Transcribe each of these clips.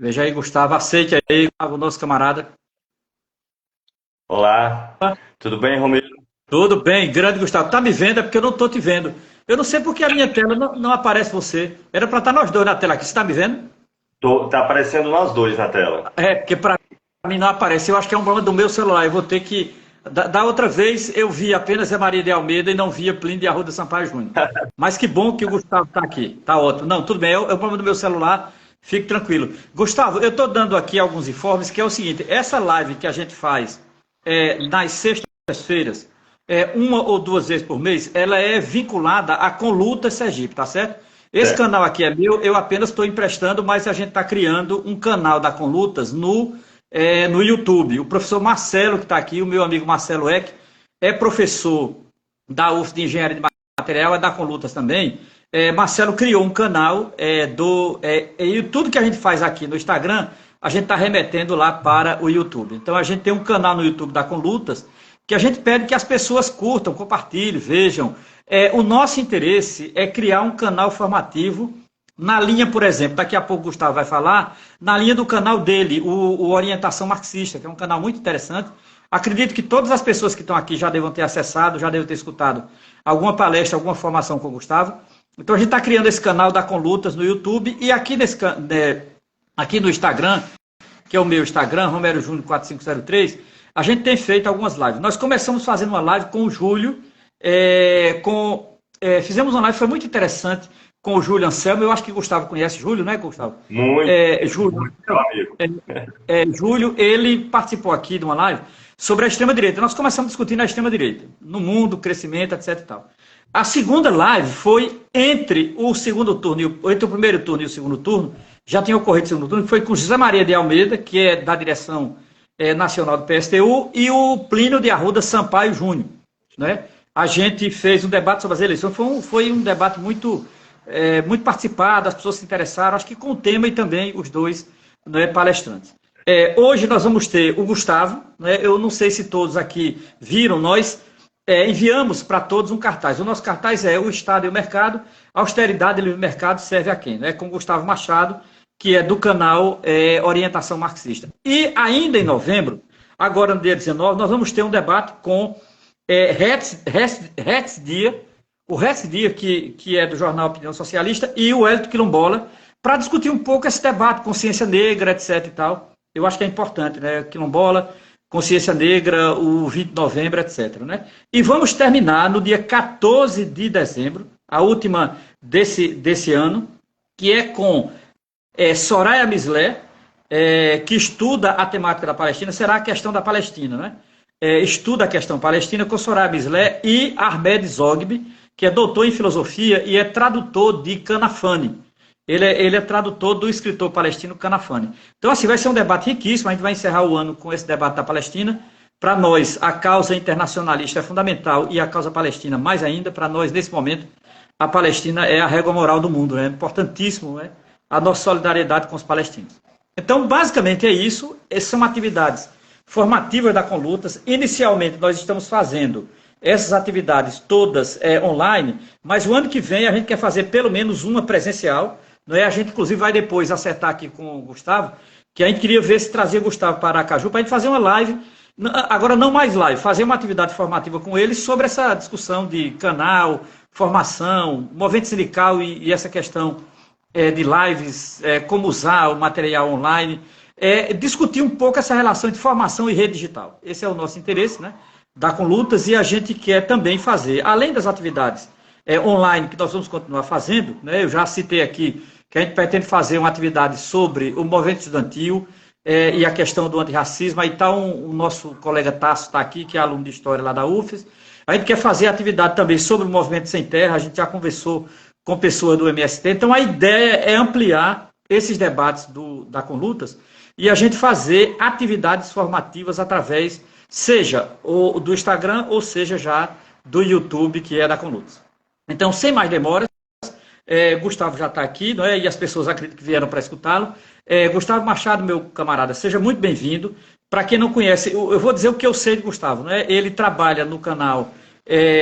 Veja aí, Gustavo, aceite aí, Gustavo, nosso camarada. Olá, tudo bem, Romero? Tudo bem, grande Gustavo. Tá me vendo? É porque eu não tô te vendo. Eu não sei porque a minha tela não aparece você. Era para estar nós dois na tela aqui. Você tá me vendo? Tá aparecendo nós dois na tela. É, porque para mim não aparece. Eu acho que é um problema do meu celular. Eu vou ter que. Da outra vez eu vi apenas a Maria de Almeida e não via Plínio de Arruda Sampaio Júnior. Mas que bom que o Gustavo está aqui. Tá ótimo. Não, tudo bem. É o problema do meu celular. Fique tranquilo. Gustavo, eu estou dando aqui alguns informes que é o seguinte: essa live que a gente faz nas sextas-feiras, uma ou duas vezes por mês, ela é vinculada à Conluta Sergipe, tá certo? Esse Certo. canal aqui é meu, eu apenas estou emprestando, mas a gente está criando um canal da Conlutas no YouTube. O professor Marcelo, que está aqui, o meu amigo Marcelo Eck, é professor da UF de Engenharia de Material, é da Conlutas também. Marcelo criou um canal e tudo que a gente faz aqui no Instagram, a gente está remetendo lá para o YouTube. Então a gente tem um canal no YouTube da Conlutas que a gente pede que as pessoas curtam, compartilhem, vejam. O nosso interesse é criar um canal formativo na linha, por exemplo, daqui a pouco o Gustavo vai falar, na linha do canal dele, o Orientação Marxista, que é um canal muito interessante. Acredito que todas as pessoas que estão aqui já devam ter acessado, já devem ter escutado alguma palestra, alguma formação com o Gustavo. Então a gente está criando esse canal da Conlutas no YouTube e aqui no Instagram, que é o meu Instagram, Romero Júnior 4503, a gente tem feito algumas lives. Nós começamos fazendo uma live com o Júlio, fizemos uma live, foi muito interessante, com o Júlio Anselmo. Eu acho que o Gustavo conhece Júlio, né, Gustavo? Muito, Júlio, muito, meu amigo. Júlio, ele participou aqui de uma live sobre a extrema-direita. Nós começamos discutindo a extrema-direita, no mundo, crescimento, etc. E tal. A segunda live foi entre o segundo turno, entre o primeiro turno e o segundo turno, já tinha ocorrido o segundo turno, que foi com José Maria de Almeida, que é da direção nacional do PSTU, e o Plínio de Arruda Sampaio Júnior. Né? A gente fez um debate sobre as eleições, foi um debate muito participado, as pessoas se interessaram, acho que com o tema e também os dois, né, palestrantes. Hoje nós vamos ter o Gustavo, né, eu não sei se todos aqui viram, nós enviamos para todos um cartaz. O nosso cartaz é o Estado e o Mercado, austeridade e livre mercado serve a quem? Né, com o Gustavo Machado, que é do canal Orientação Marxista. E ainda em novembro, agora no dia 19, nós vamos ter um debate com Hetz Dia, o Hetz Dia, que é do jornal Opinião Socialista, e o Hélito Quilombola, para discutir um pouco esse debate, consciência negra, etc. e tal. Eu acho que é importante, né? Quilombola, consciência negra, o 20 de novembro, etc. Né? E vamos terminar no dia 14 de dezembro, a última desse ano, que é com Soraya Mislé, que estuda a temática da Palestina, será a questão da Palestina, né? Estuda a questão palestina com Soraya Mislé e Ahmed Zogby, que é doutor em filosofia e é tradutor de Kanafani. Ele é tradutor do escritor palestino Kanafani. Então, assim, vai ser um debate riquíssimo. A gente vai encerrar o ano com esse debate da Palestina. Para nós, a causa internacionalista é fundamental e a causa palestina mais ainda. Para nós, nesse momento, a Palestina é a régua moral do mundo. É importantíssimo, né? A nossa solidariedade com os palestinos. Então, basicamente é isso. Essas são atividades formativas da Conlutas. Inicialmente, nós estamos fazendo essas atividades todas online, mas o ano que vem a gente quer fazer pelo menos uma presencial. Não é? A gente, inclusive, vai depois acertar aqui com o Gustavo, que a gente queria ver se trazia o Gustavo para Aracaju, para a gente fazer uma live, agora não mais live, fazer uma atividade formativa com ele sobre essa discussão de canal, formação, movimento sindical e essa questão de lives, como usar o material online, discutir um pouco essa relação de formação e rede digital. Esse é o nosso interesse, né? Da Conlutas, e a gente quer também fazer, além das atividades online que nós vamos continuar fazendo, né? Eu já citei aqui que a gente pretende fazer uma atividade sobre o movimento estudantil e a questão do antirracismo. Aí está o nosso colega Tasso, está aqui, que é aluno de História lá da UFES. A gente quer fazer atividade também sobre o movimento sem terra, a gente já conversou com pessoas do MST. Então a ideia é ampliar esses debates da Conlutas e a gente fazer atividades formativas através, seja do Instagram ou seja já do YouTube, que é da Conlutas. Então, sem mais demoras, Gustavo já está aqui, não é? E as pessoas acredito que vieram para escutá-lo. Gustavo Machado, meu camarada, seja muito bem-vindo. Para quem não conhece, eu vou dizer o que eu sei de Gustavo. Não é? Ele trabalha no canal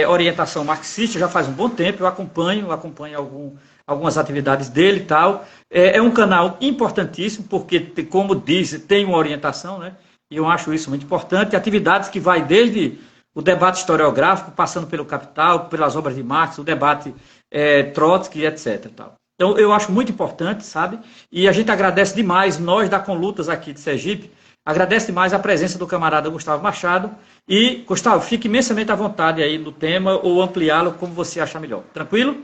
Orientação Marxista já faz um bom tempo, eu acompanho algumas atividades dele e tal. É um canal importantíssimo, porque, como diz, tem uma orientação, né? E eu acho isso muito importante. Atividades que vai desde o debate historiográfico, passando pelo Capital, pelas obras de Marx, o debate Trotsky, etc. Tal. Então, eu acho muito importante, sabe? E a gente agradece demais, nós da Conlutas aqui de Sergipe, agradece demais a presença do camarada Gustavo Machado. E, Gustavo, fique imensamente à vontade aí no tema ou ampliá-lo como você achar melhor. Tranquilo?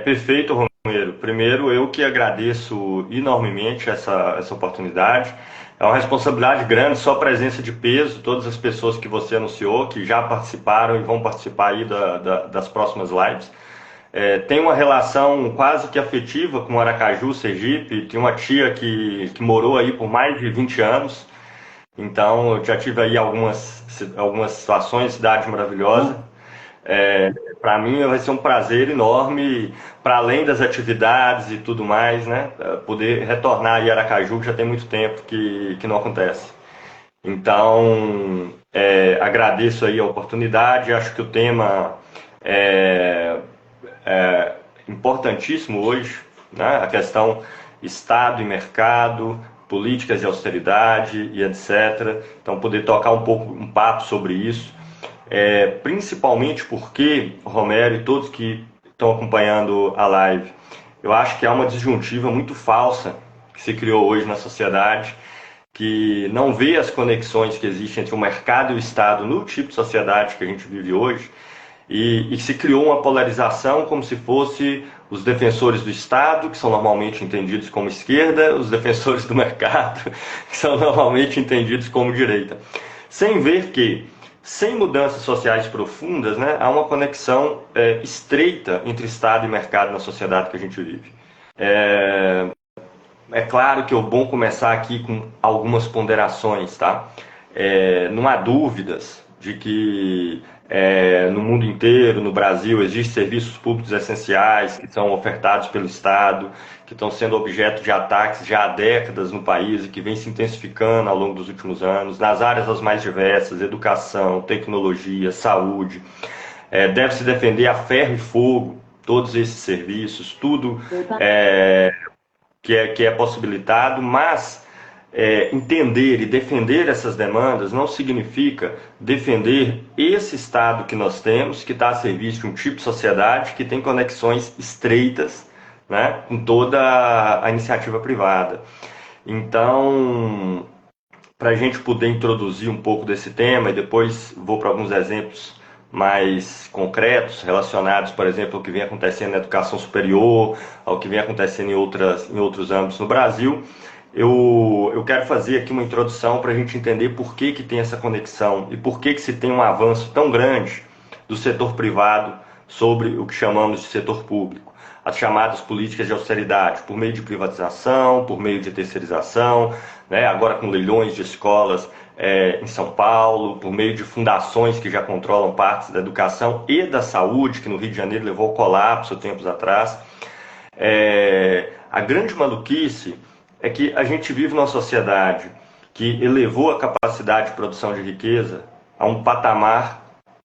Perfeito, Romero. Primeiro, eu que agradeço enormemente essa oportunidade. É uma responsabilidade grande, só a presença de peso, todas as pessoas que você anunciou, que já participaram e vão participar aí das próximas lives. Tem uma relação quase que afetiva com Aracaju, Sergipe. Tem uma tia que morou aí por mais de 20 anos. Então, eu já tive aí algumas situações, cidade maravilhosa. Para mim vai ser um prazer enorme, para além das atividades e tudo mais, né? Poder retornar aí a Aracaju, que já tem muito tempo que não acontece. Então, agradeço aí a oportunidade, acho que o tema é importantíssimo hoje, né? A questão Estado e mercado, políticas de austeridade e etc. Então, poder tocar um papo sobre isso. Principalmente porque, Romero e todos que estão acompanhando a live, eu acho que há uma disjuntiva muito falsa que se criou hoje na sociedade, que não vê as conexões que existem entre o mercado e o Estado no tipo de sociedade que a gente vive hoje, e se criou uma polarização como se fosse os defensores do Estado, que são normalmente entendidos como esquerda, os defensores do mercado, que são normalmente entendidos como direita. Sem ver que, sem mudanças sociais profundas, né, há uma conexão estreita entre Estado e mercado na sociedade que a gente vive. É claro que é bom começar aqui com algumas ponderações, tá? Não há dúvidas de que no mundo inteiro, no Brasil, existem serviços públicos essenciais que são ofertados pelo Estado, que estão sendo objeto de ataques já há décadas no país e que vem se intensificando ao longo dos últimos anos, nas áreas as mais diversas, educação, tecnologia, saúde. Deve-se defender a ferro e fogo todos esses serviços, tudo que é possibilitado, mas entender e defender essas demandas não significa defender esse Estado que nós temos, que está a serviço de um tipo de sociedade que tem conexões estreitas, né, com toda a iniciativa privada. Então, para a gente poder introduzir um pouco desse tema, e depois vou para alguns exemplos mais concretos, relacionados, por exemplo, ao que vem acontecendo na educação superior, ao que vem acontecendo em outros âmbitos no Brasil, eu quero fazer aqui uma introdução para a gente entender por que tem essa conexão e por que se tem um avanço tão grande do setor privado sobre o que chamamos de setor público. As chamadas políticas de austeridade, por meio de privatização, por meio de terceirização, né, agora com leilões de escolas em São Paulo, por meio de fundações que já controlam partes da educação e da saúde, que no Rio de Janeiro levou ao colapso tempos atrás. A grande maluquice é que a gente vive numa sociedade que elevou a capacidade de produção de riqueza a um patamar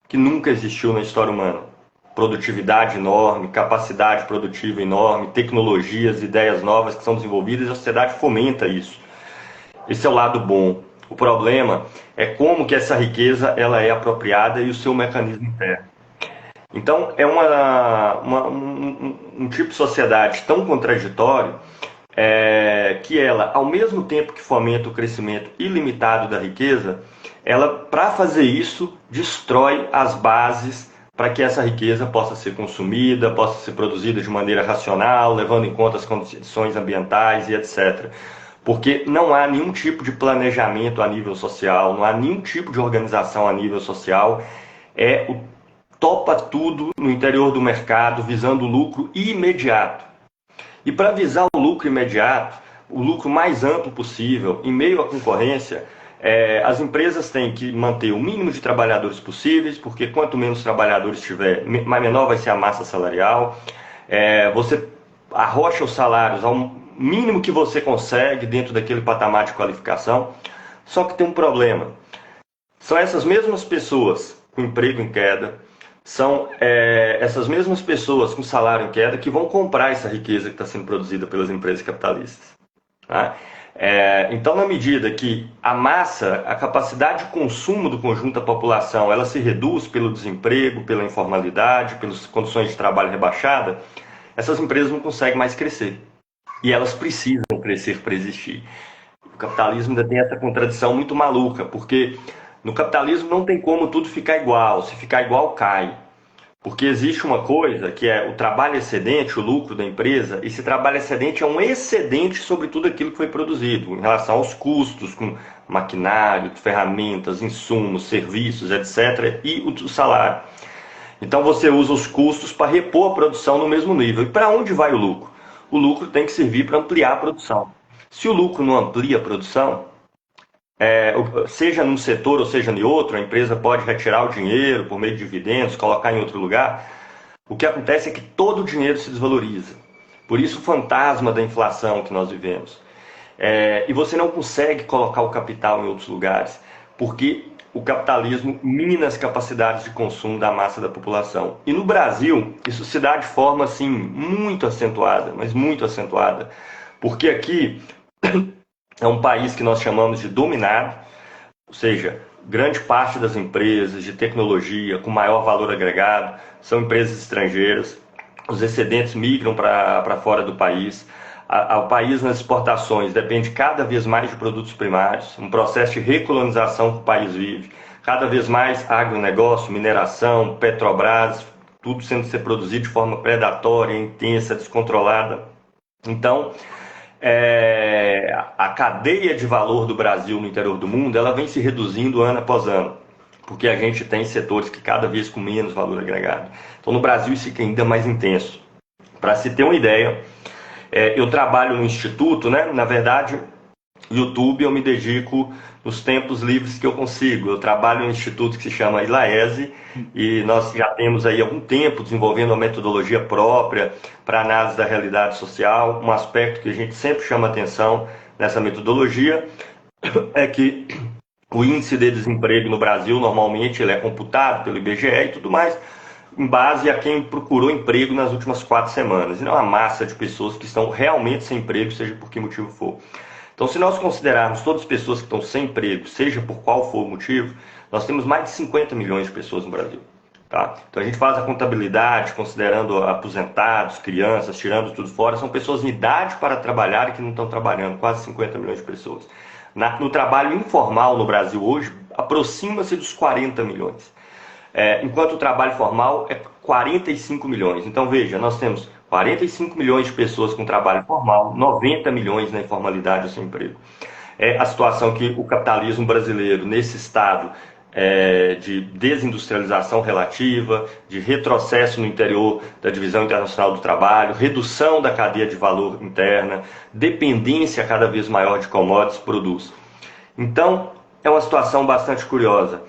que nunca existiu na história humana. Produtividade enorme, capacidade produtiva enorme, tecnologias, ideias novas que são desenvolvidas e a sociedade fomenta isso. Esse é o lado bom. O problema é como que essa riqueza ela é apropriada e o seu mecanismo interno. Então, é um tipo de sociedade tão contraditório que ela, ao mesmo tempo que fomenta o crescimento ilimitado da riqueza, ela, para fazer isso, destrói as bases para que essa riqueza possa ser consumida, possa ser produzida de maneira racional, levando em conta as condições ambientais e etc. Porque não há nenhum tipo de planejamento a nível social, não há nenhum tipo de organização a nível social, topa tudo no interior do mercado, visando o lucro imediato. E para visar o lucro imediato, o lucro mais amplo possível, em meio à concorrência, as empresas têm que manter o mínimo de trabalhadores possíveis, porque quanto menos trabalhadores tiver, menor vai ser a massa salarial. Você arrocha os salários ao mínimo que você consegue dentro daquele patamar de qualificação. Só que tem um problema. São essas mesmas pessoas com emprego em queda, são essas mesmas pessoas com salário em queda que vão comprar essa riqueza que está sendo produzida pelas empresas capitalistas. Tá? Então, na medida que a massa, a capacidade de consumo do conjunto da população, ela se reduz pelo desemprego, pela informalidade, pelas condições de trabalho rebaixada, essas empresas não conseguem mais crescer. E elas precisam crescer para existir. O capitalismo ainda tem essa contradição muito maluca, porque no capitalismo não tem como tudo ficar igual. Se ficar igual, cai. Porque existe uma coisa que é o trabalho excedente, o lucro da empresa. Esse trabalho excedente é um excedente sobre tudo aquilo que foi produzido, em relação aos custos, com maquinário, ferramentas, insumos, serviços, etc. E o salário. Então você usa os custos para repor a produção no mesmo nível. E para onde vai o lucro? O lucro tem que servir para ampliar a produção. Se o lucro não amplia a produção, seja num setor ou seja em outro, a empresa pode retirar o dinheiro por meio de dividendos, colocar em outro lugar. O que acontece é que todo o dinheiro se desvaloriza. Por isso o fantasma da inflação que nós vivemos. E você não consegue colocar o capital em outros lugares, porque o capitalismo mina as capacidades de consumo da massa da população. E no Brasil, isso se dá de forma assim, muito acentuada, mas muito acentuada. Porque aqui é um país que nós chamamos de dominado, ou seja, grande parte das empresas de tecnologia com maior valor agregado são empresas estrangeiras, os excedentes migram para fora do país, o país nas exportações depende cada vez mais de produtos primários, um processo de recolonização que o país vive, cada vez mais agronegócio, mineração, Petrobras, tudo sendo produzido de forma predatória, intensa, descontrolada. Então, a cadeia de valor do Brasil no interior do mundo, ela vem se reduzindo ano após ano, porque a gente tem setores que cada vez com menos valor agregado. Então no Brasil isso fica ainda mais intenso. Para se ter uma ideia, eu trabalho no Instituto, né? Na verdade, YouTube eu me dedico nos tempos livres que eu consigo. Eu trabalho em um instituto que se chama ILAESE e nós já temos aí algum tempo desenvolvendo uma metodologia própria para análise da realidade social. Um aspecto que a gente sempre chama atenção nessa metodologia é que o índice de desemprego no Brasil normalmente ele é computado pelo IBGE e tudo mais em base a quem procurou emprego nas últimas 4 semanas. E não é uma massa de pessoas que estão realmente sem emprego, seja por que motivo for. Então, se nós considerarmos todas as pessoas que estão sem emprego, seja por qual for o motivo, nós temos mais de 50 milhões de pessoas no Brasil. Tá? Então, a gente faz a contabilidade, considerando aposentados, crianças, tirando tudo fora, são pessoas em idade para trabalhar e que não estão trabalhando, quase 50 milhões de pessoas. No trabalho informal no Brasil hoje, aproxima-se dos 40 milhões. Enquanto o trabalho formal é 45 milhões. Então, veja, nós temos 45 milhões de pessoas com trabalho formal, 90 milhões na informalidade ou sem emprego. A situação que o capitalismo brasileiro, nesse estado de desindustrialização relativa, de retrocesso no interior da divisão internacional do trabalho, redução da cadeia de valor interna, dependência cada vez maior de commodities, produz. Então, é uma situação bastante curiosa.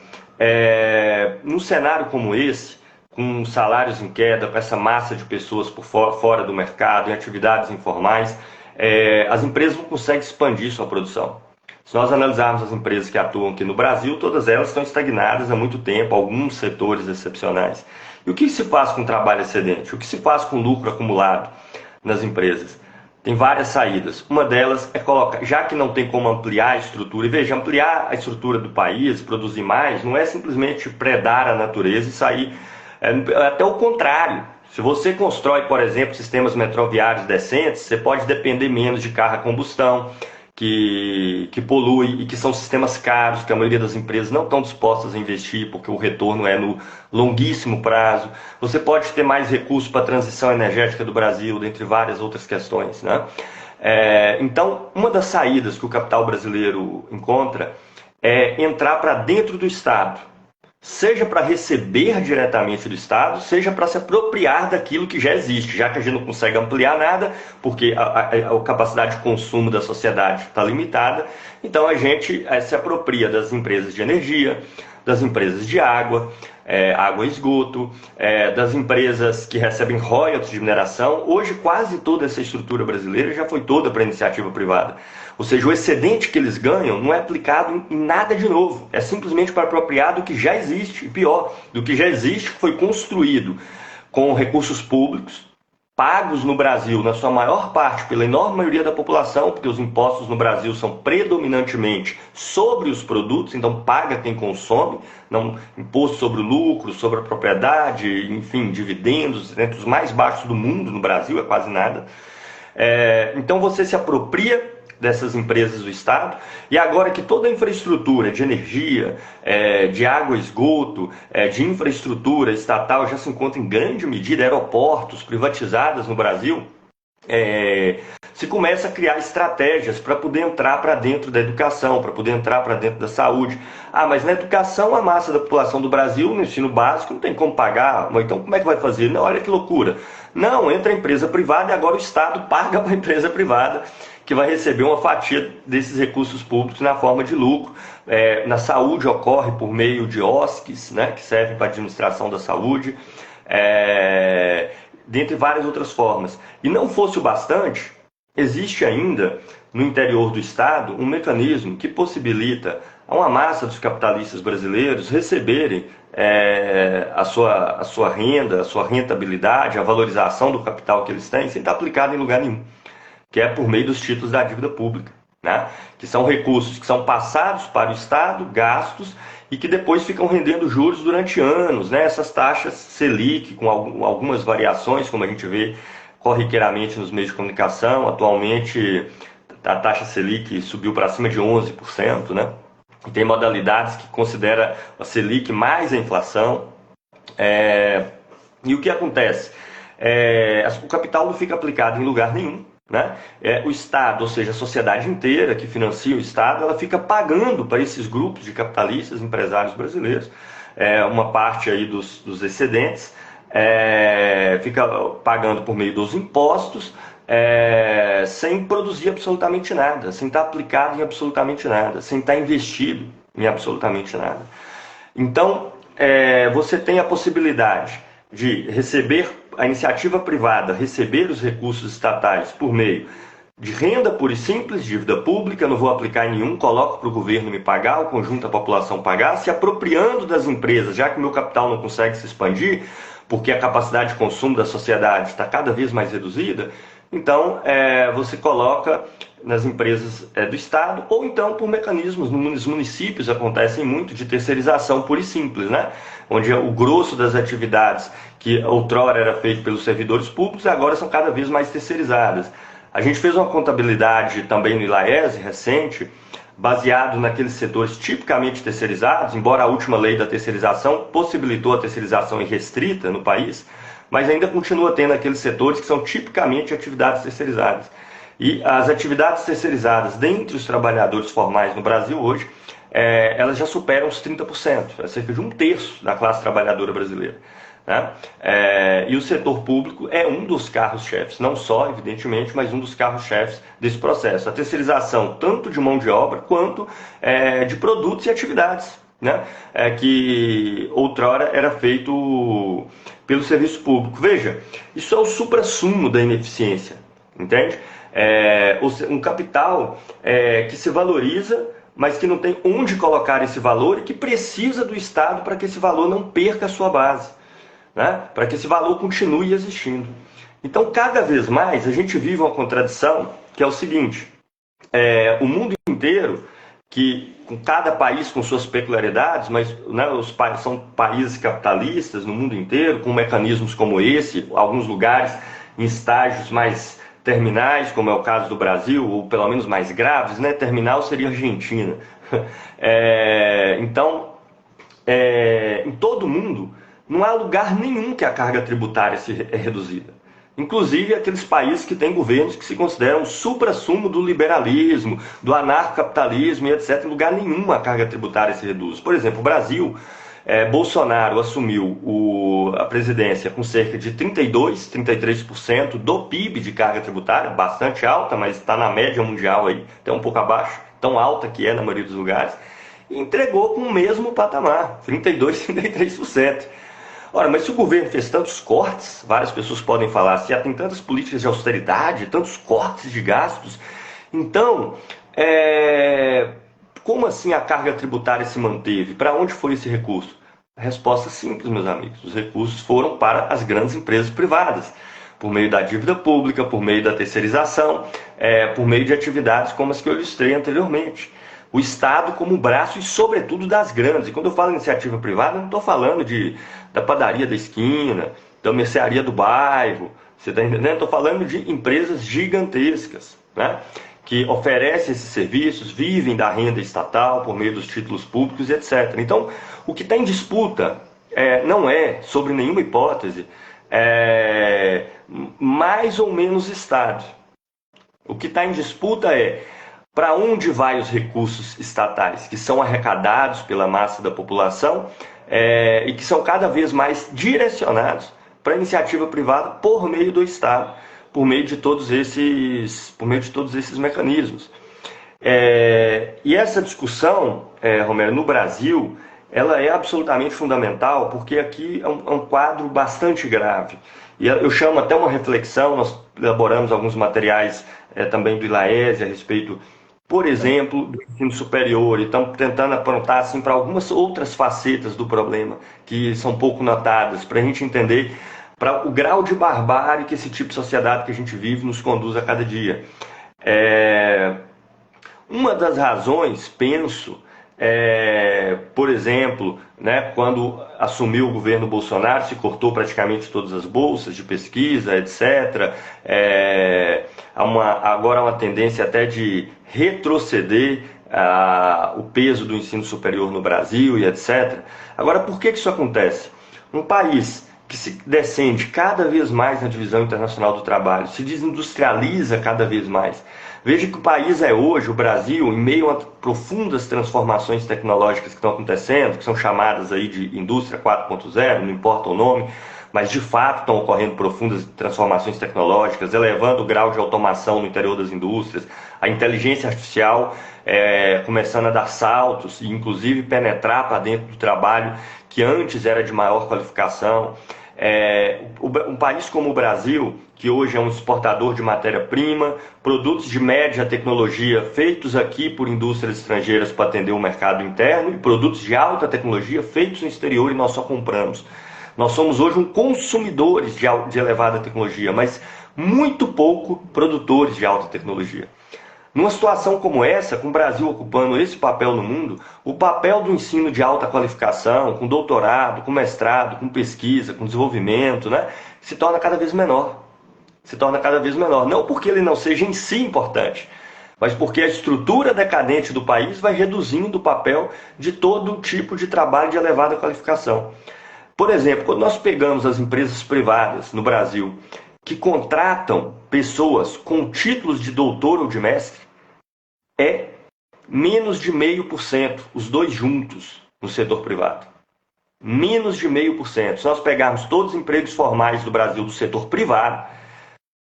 Num cenário como esse, com salários em queda, com essa massa de pessoas por fora do mercado, em atividades informais, as empresas não conseguem expandir sua produção. Se nós analisarmos as empresas que atuam aqui no Brasil, todas elas estão estagnadas há muito tempo, alguns setores excepcionais. E o que se faz com o trabalho excedente? O que se faz com o lucro acumulado nas empresas? Tem várias saídas. Uma delas é colocar, já que não tem como ampliar a estrutura, e veja, ampliar a estrutura do país, produzir mais, não é simplesmente predar a natureza e sair. Até o contrário. Se você constrói, por exemplo, sistemas metroviários decentes, você pode depender menos de carro a combustão, que polui e que são sistemas caros, que a maioria das empresas não estão dispostas a investir, porque o retorno é no longuíssimo prazo. Você pode ter mais recursos para a transição energética do Brasil, dentre várias outras questões, né? Então, uma das saídas que o capital brasileiro encontra é entrar para dentro do Estado, seja para receber diretamente do Estado, seja para se apropriar daquilo que já existe, já que a gente não consegue ampliar nada, porque a capacidade de consumo da sociedade está limitada, então a gente se apropria das empresas de energia, das empresas de água, água e esgoto, das empresas que recebem royalties de mineração. Hoje quase toda essa estrutura brasileira já foi toda para a iniciativa privada. Ou seja, o excedente que eles ganham não é aplicado em nada de novo, é simplesmente para apropriar do que já existe, e pior, do que já existe, que foi construído com recursos públicos, pagos no Brasil, na sua maior parte, pela enorme maioria da população, porque os impostos no Brasil são predominantemente sobre os produtos, então paga quem consome, não imposto sobre o lucro, sobre a propriedade, enfim, dividendos, entre os mais baixos do mundo no Brasil, é quase nada. Então você se apropria dessas empresas do Estado, e agora que toda a infraestrutura de energia, de água e esgoto, de infraestrutura estatal já se encontra em grande medida, aeroportos privatizadas no Brasil, se começa a criar estratégias para poder entrar para dentro da educação, para poder entrar para dentro da saúde. Mas na educação a massa da população do Brasil, no ensino básico, não tem como pagar, então como é que vai fazer? Não, olha que loucura. Não, entra a empresa privada e agora o Estado paga para a empresa privada, que vai receber uma fatia desses recursos públicos na forma de lucro. Na saúde ocorre por meio de OSCs, né, que servem para a administração da saúde, dentre várias outras formas. E não fosse o bastante, existe ainda no interior do Estado um mecanismo que possibilita a uma massa dos capitalistas brasileiros receberem a sua renda, a sua rentabilidade, a valorização do capital que eles têm, sem estar aplicado em lugar nenhum, que é por meio dos títulos da dívida pública, né? Que são recursos que são passados para o Estado, gastos, e que depois ficam rendendo juros durante anos, né? Essas taxas Selic, com algumas variações, como a gente vê corriqueiramente nos meios de comunicação. Atualmente a taxa Selic subiu para cima de 11%, né? E tem modalidades que considera a Selic mais a inflação. E o que acontece? O capital não fica aplicado em lugar nenhum, né? O Estado, ou seja, a sociedade inteira que financia o Estado, ela fica pagando para esses grupos de capitalistas, empresários brasileiros, uma parte aí dos excedentes, fica pagando por meio dos impostos, sem produzir absolutamente nada, sem estar aplicado em absolutamente nada, sem estar investido em absolutamente nada. Então, você tem a possibilidade de receber a iniciativa privada, receber os recursos estatais por meio de renda pura e simples, dívida pública, não vou aplicar em nenhum, coloco para o governo me pagar, o conjunto da população pagar, se apropriando das empresas, já que o meu capital não consegue se expandir, porque a capacidade de consumo da sociedade está cada vez mais reduzida. Então, você coloca nas empresas do Estado, ou então por mecanismos, nos municípios acontecem muito de terceirização pura e simples, né? Onde o grosso das atividades que outrora era feito pelos servidores públicos, agora são cada vez mais terceirizadas. A gente fez uma contabilidade também no ILAESE recente, baseado naqueles setores tipicamente terceirizados, embora a última lei da terceirização possibilitou a terceirização irrestrita no país, mas ainda continua tendo aqueles setores que são tipicamente atividades terceirizadas. E as atividades terceirizadas dentre os trabalhadores formais no Brasil hoje, elas já superam os 30%, é cerca de 1/3 da classe trabalhadora brasileira, né? E o setor público é um dos carros-chefes, não só, evidentemente, mas um dos carros-chefes desse processo. A terceirização tanto de mão de obra quanto de produtos e atividades, né? Que outrora era feito pelo serviço público. Veja, isso é o suprassumo da ineficiência, entende? Um capital que se valoriza, mas que não tem onde colocar esse valor e que precisa do Estado para que esse valor não perca a sua base, né? Para que esse valor continue existindo. Então, cada vez mais, a gente vive uma contradição, que é o seguinte: o mundo inteiro, que com cada país com suas peculiaridades, mas né, são países capitalistas no mundo inteiro, com mecanismos como esse, alguns lugares em estágios mais terminais, como é o caso do Brasil, ou pelo menos mais graves, né? Terminal seria a Argentina. Então, em todo o mundo, não há lugar nenhum que a carga tributária é reduzida. Inclusive aqueles países que têm governos que se consideram o suprassumo do liberalismo, do anarcocapitalismo e etc. Em lugar nenhum a carga tributária se reduz. Por exemplo, o Brasil, Bolsonaro assumiu a presidência com cerca de 32%, 33% do PIB de carga tributária, bastante alta, mas está na média mundial aí, até um pouco abaixo, tão alta que é na maioria dos lugares. e entregou com o mesmo patamar, 32%, 33%. Ora, mas se o governo fez tantos cortes, várias pessoas podem falar, se tem tantas políticas de austeridade, tantos cortes de gastos, então, como assim a carga tributária se manteve? Para onde foi esse recurso? A resposta é simples, meus amigos. Os recursos foram para as grandes empresas privadas, por meio da dívida pública, por meio da terceirização, por meio de atividades como as que eu ilustrei anteriormente. O Estado como braço e, sobretudo, das grandes. E quando eu falo iniciativa privada, eu não estou falando da padaria da esquina, da mercearia do bairro, você está entendendo? Estou falando de empresas gigantescas, né? Que oferecem esses serviços, vivem da renda estatal por meio dos títulos públicos, etc. Então, o que está em disputa não é, sobre nenhuma hipótese, mais ou menos Estado. O que está em disputa é para onde vai os recursos estatais, que são arrecadados pela massa da população e que são cada vez mais direcionados para a iniciativa privada por meio do Estado, por meio de todos esses mecanismos. E essa discussão, Romero, no Brasil, ela é absolutamente fundamental, porque aqui é um quadro bastante grave. E eu chamo até uma reflexão, nós elaboramos alguns materiais também do ILAESE a respeito, por exemplo, do ensino superior, e estamos tentando apontar assim, para algumas outras facetas do problema, que são pouco notadas, para a gente entender para o grau de barbárie que esse tipo de sociedade que a gente vive nos conduz a cada dia. Uma das razões, penso, por exemplo, né, quando assumiu o governo Bolsonaro, se cortou praticamente todas as bolsas de pesquisa, etc. Agora há uma tendência até de retroceder o peso do ensino superior no Brasil e etc. Agora, por que isso acontece? Um país que se descende cada vez mais na divisão internacional do trabalho, se desindustrializa cada vez mais. Veja que o país hoje, o Brasil, em meio a profundas transformações tecnológicas que estão acontecendo, que são chamadas aí de indústria 4.0, não importa o nome, mas de fato estão ocorrendo profundas transformações tecnológicas, elevando o grau de automação no interior das indústrias, a inteligência artificial começando a dar saltos e inclusive penetrar para dentro do trabalho que antes era de maior qualificação. Um país como o Brasil, que hoje é um exportador de matéria-prima, produtos de média tecnologia feitos aqui por indústrias estrangeiras para atender o mercado interno e produtos de alta tecnologia feitos no exterior e nós só compramos. Nós somos hoje consumidores de elevada tecnologia, mas muito pouco produtores de alta tecnologia. Numa situação como essa, com o Brasil ocupando esse papel no mundo, o papel do ensino de alta qualificação, com doutorado, com mestrado, com pesquisa, com desenvolvimento, né, se torna cada vez menor. Se torna cada vez menor. Não porque ele não seja em si importante, mas porque a estrutura decadente do país vai reduzindo o papel de todo tipo de trabalho de elevada qualificação. Por exemplo, quando nós pegamos as empresas privadas no Brasil que contratam pessoas com títulos de doutor ou de mestre, menos de 0,5%, os dois juntos no setor privado. Menos de 0,5%. Se nós pegarmos todos os empregos formais do Brasil do setor privado,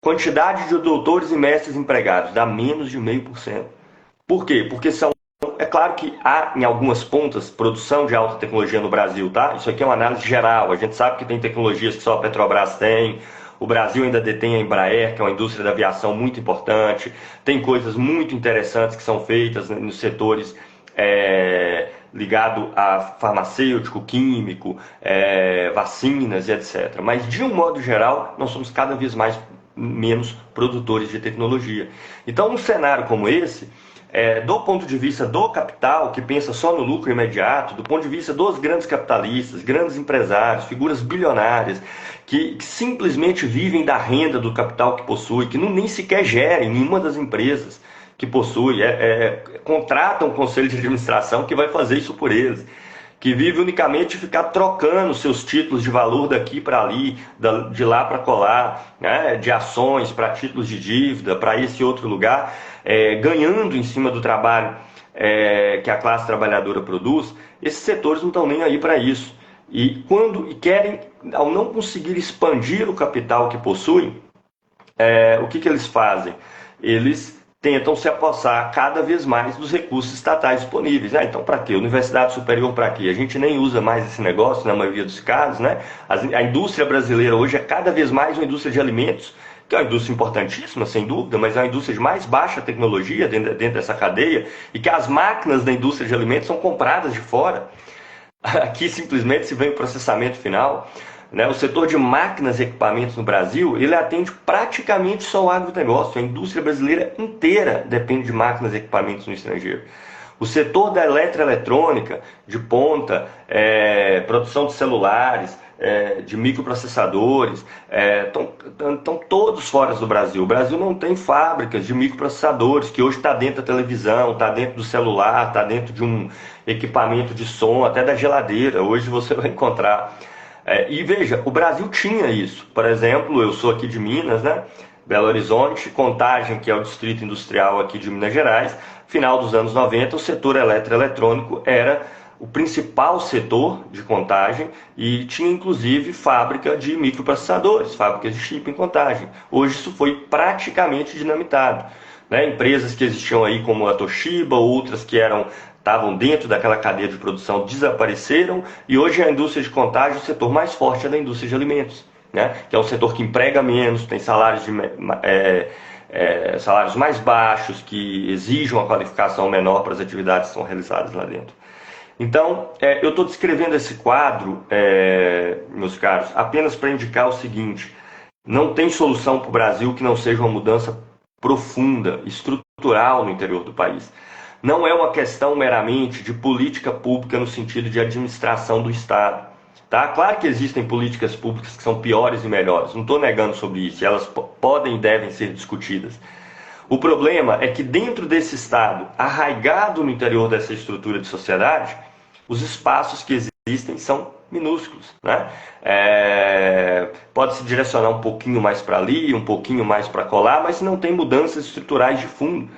quantidade de doutores e mestres empregados dá menos de 0,5%. Por quê? Porque é claro que há em algumas pontas produção de alta tecnologia no Brasil, tá? Isso aqui é uma análise geral. A gente sabe que tem tecnologias que só a Petrobras tem. O Brasil ainda detém a Embraer, que é uma indústria da aviação muito importante. Tem coisas muito interessantes que são feitas nos setores ligado a farmacêutico, químico, vacinas e etc. Mas, de um modo geral, nós somos cada vez menos produtores de tecnologia. Então, num cenário como esse, do ponto de vista do capital, que pensa só no lucro imediato, do ponto de vista dos grandes capitalistas, grandes empresários, figuras bilionárias, que simplesmente vivem da renda do capital que possui, que nem sequer gerem nenhuma das empresas que possui, contratam um conselho de administração que vai fazer isso por eles, que vive unicamente de ficar trocando seus títulos de valor daqui para ali, de lá para colar, né, de ações para títulos de dívida, para esse outro lugar, ganhando em cima do trabalho que a classe trabalhadora produz. Esses setores não estão nem aí para isso. E querem, ao não conseguir expandir o capital que possuem, o que eles fazem? Eles tentam se apossar cada vez mais dos recursos estatais disponíveis. Então, para quê? Universidade superior para quê? A gente nem usa mais esse negócio na maioria dos casos, né? A indústria brasileira hoje é cada vez mais uma indústria de alimentos, que é uma indústria importantíssima, sem dúvida, mas é uma indústria de mais baixa tecnologia dentro dessa cadeia, e que as máquinas da indústria de alimentos são compradas de fora. Aqui simplesmente se vê o processamento final. O setor de máquinas e equipamentos no Brasil, ele atende praticamente só o agronegócio. A indústria brasileira inteira depende de máquinas e equipamentos no estrangeiro. O setor da eletroeletrônica, de ponta, produção de celulares, de microprocessadores, estão todos fora do Brasil. O Brasil não tem fábricas de microprocessadores, que hoje está dentro da televisão, está dentro do celular, está dentro de um equipamento de som, até da geladeira. Hoje você vai encontrar. E veja, o Brasil tinha isso. Por exemplo, eu sou aqui de Minas, né? Belo Horizonte, Contagem, que é o distrito industrial aqui de Minas Gerais. Final dos anos 90, o setor eletroeletrônico era o principal setor de Contagem e tinha inclusive fábrica de microprocessadores, fábricas de chip em Contagem. Hoje isso foi praticamente dinamitado. Empresas que existiam aí como a Toshiba, outras que estavam dentro daquela cadeia de produção desapareceram, e hoje a indústria de Contagem, o setor mais forte é da indústria de alimentos, que é um setor que emprega menos, tem salários mais baixos, que exigem uma qualificação menor para as atividades que são realizadas lá dentro. Então, eu estou descrevendo esse quadro, meus caros, apenas para indicar o seguinte: não tem solução para o Brasil que não seja uma mudança profunda, estrutural no interior do país. Não é uma questão meramente de política pública no sentido de administração do Estado. Claro que existem políticas públicas que são piores e melhores, não estou negando sobre isso, e elas podem e devem ser discutidas. O problema é que dentro desse Estado, arraigado no interior dessa estrutura de sociedade, os espaços que existem são minúsculos. Pode-se direcionar um pouquinho mais para ali, um pouquinho mais para colar, mas não tem mudanças estruturais de fundo.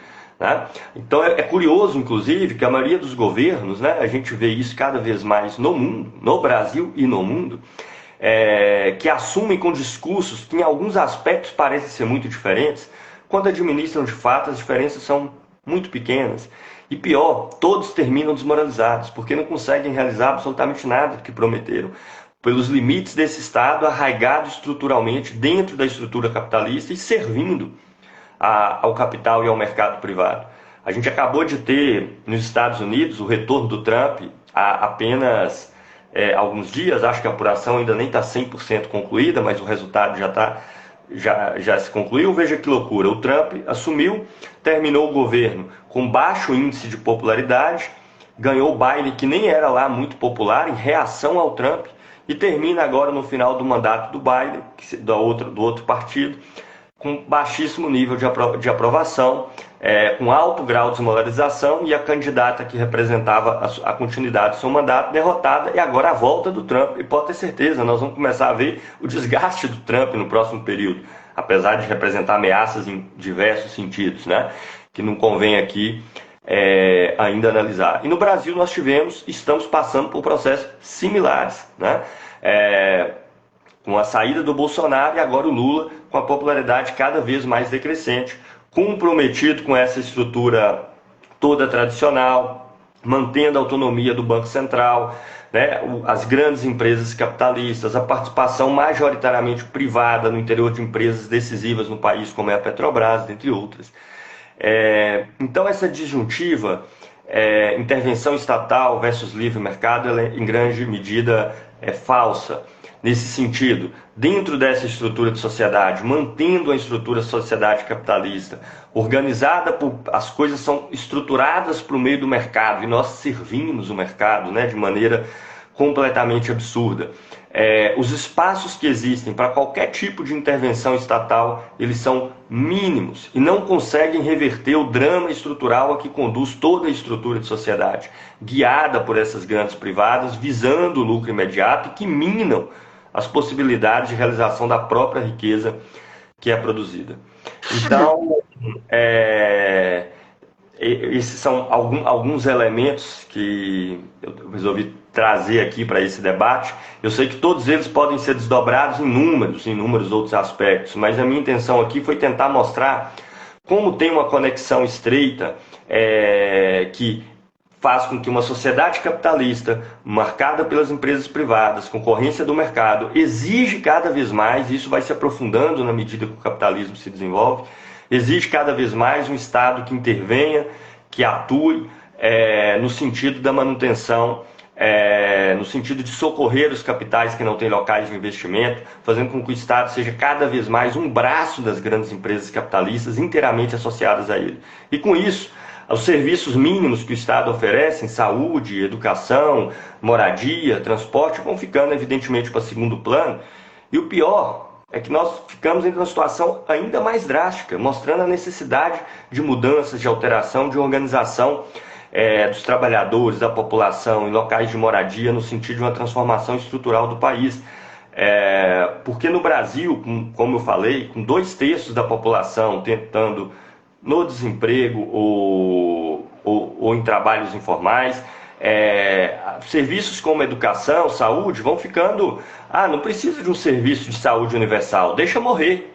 Então é curioso, inclusive, que a maioria dos governos, a gente vê isso cada vez mais no mundo, no Brasil e no mundo, que assumem com discursos que em alguns aspectos parecem ser muito diferentes, quando administram de fato as diferenças são muito pequenas. E pior, todos terminam desmoralizados, porque não conseguem realizar absolutamente nada do que prometeram, pelos limites desse Estado arraigado estruturalmente dentro da estrutura capitalista e servindo ao capital e ao mercado privado. A gente acabou de ter nos Estados Unidos o retorno do Trump há apenas alguns dias. Acho que a apuração ainda nem está 100% concluída, mas o resultado já se concluiu. Veja que loucura, o Trump assumiu, terminou o governo com baixo índice de popularidade, ganhou o Biden, que nem era lá muito popular, em reação ao Trump, e termina agora no final do mandato do Biden, do outro partido, com baixíssimo nível de aprovação, com alto grau de desmoralização, e a candidata que representava a continuidade do seu mandato derrotada, e agora a volta do Trump. E pode ter certeza, nós vamos começar a ver o desgaste do Trump no próximo período, apesar de representar ameaças em diversos sentidos, que não convém aqui ainda analisar. E no Brasil nós estamos passando por processos similares, com a saída do Bolsonaro e agora o Lula com a popularidade cada vez mais decrescente, comprometido com essa estrutura toda tradicional, mantendo a autonomia do Banco Central, as grandes empresas capitalistas, a participação majoritariamente privada no interior de empresas decisivas no país, como é a Petrobras, dentre outras. Então essa disjuntiva, intervenção estatal versus livre mercado, ela, em grande medida, é falsa. Nesse sentido, dentro dessa estrutura de sociedade, mantendo a estrutura de sociedade capitalista, organizada as coisas são estruturadas para o meio do mercado, e nós servimos o mercado de maneira completamente absurda. Os espaços que existem para qualquer tipo de intervenção estatal, eles são mínimos e não conseguem reverter o drama estrutural a que conduz toda a estrutura de sociedade, guiada por essas grandes privadas, visando o lucro imediato e que minam as possibilidades de realização da própria riqueza que é produzida. Então, esses são alguns elementos que eu resolvi trazer aqui para esse debate. Eu sei que todos eles podem ser desdobrados em inúmeros outros aspectos, mas a minha intenção aqui foi tentar mostrar como tem uma conexão estreita que faz com que uma sociedade capitalista, marcada pelas empresas privadas, concorrência do mercado, exige cada vez mais, e isso vai se aprofundando na medida que o capitalismo se desenvolve, exige cada vez mais um Estado que intervenha, que atue no sentido da manutenção, no sentido de socorrer os capitais que não têm locais de investimento, fazendo com que o Estado seja cada vez mais um braço das grandes empresas capitalistas inteiramente associadas a ele. E com isso, os serviços mínimos que o Estado oferece em saúde, educação, moradia, transporte, vão ficando evidentemente para segundo plano. E o pior é que nós ficamos em uma situação ainda mais drástica, mostrando a necessidade de mudanças, de alteração, de organização dos trabalhadores, da população em locais de moradia, no sentido de uma transformação estrutural do país. Porque no Brasil, como eu falei, com 2/3 da população tentando no desemprego ou em trabalhos informais, serviços como educação, saúde vão ficando, não precisa de um serviço de saúde universal, deixa morrer.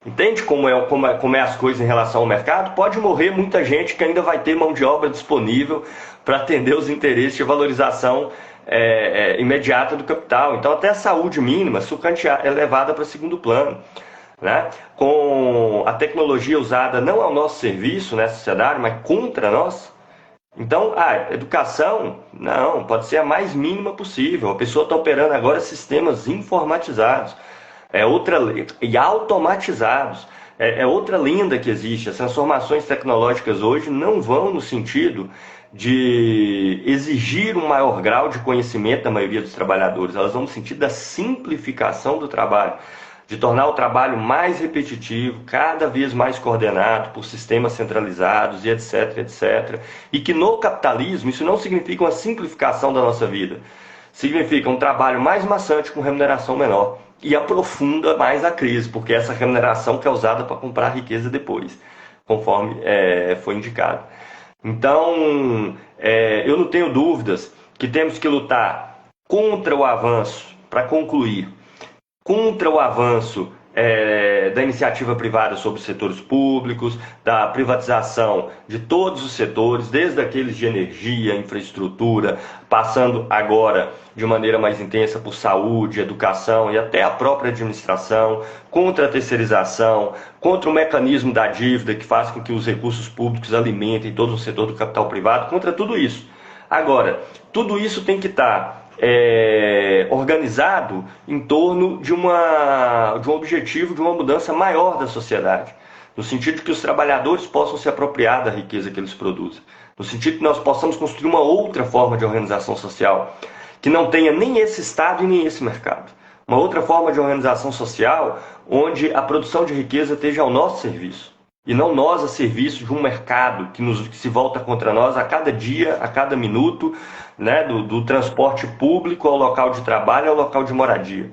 Entende como é as coisas em relação ao mercado? Pode morrer muita gente que ainda vai ter mão de obra disponível para atender os interesses de valorização imediata do capital. Então até a saúde mínima é levada para segundo plano. Né? Com a tecnologia usada não ao nosso serviço nessa sociedade, mas contra nós. Então, a educação, não, pode ser a mais mínima possível. A pessoa está operando agora sistemas informatizados e automatizados. É outra lenda que existe. As transformações tecnológicas hoje não vão no sentido de exigir um maior grau de conhecimento da maioria dos trabalhadores. Elas vão no sentido da simplificação do trabalho, de tornar o trabalho mais repetitivo, cada vez mais coordenado por sistemas centralizados e etc, etc. E que no capitalismo isso não significa uma simplificação da nossa vida. Significa um trabalho mais maçante com remuneração menor. E aprofunda mais a crise, porque essa remuneração que é usada para comprar riqueza depois, conforme foi indicado. Então, eu não tenho dúvidas que temos que lutar contra o avanço, para concluir, contra o avanço da iniciativa privada sobre os setores públicos, da privatização de todos os setores, desde aqueles de energia, infraestrutura, passando agora de maneira mais intensa por saúde, educação e até a própria administração, contra a terceirização, contra o mecanismo da dívida que faz com que os recursos públicos alimentem todo o setor do capital privado, contra tudo isso. Agora, tudo isso tem que estar organizado em torno de um objetivo, de uma mudança maior da sociedade, no sentido de que os trabalhadores possam se apropriar da riqueza que eles produzem, no sentido que nós possamos construir uma outra forma de organização social, que não tenha nem esse Estado e nem esse mercado. Uma outra forma de organização social onde a produção de riqueza esteja ao nosso serviço, e não nós a serviço de um mercado que se volta contra nós a cada dia, a cada minuto, né, do transporte público ao local de trabalho, ao local de moradia.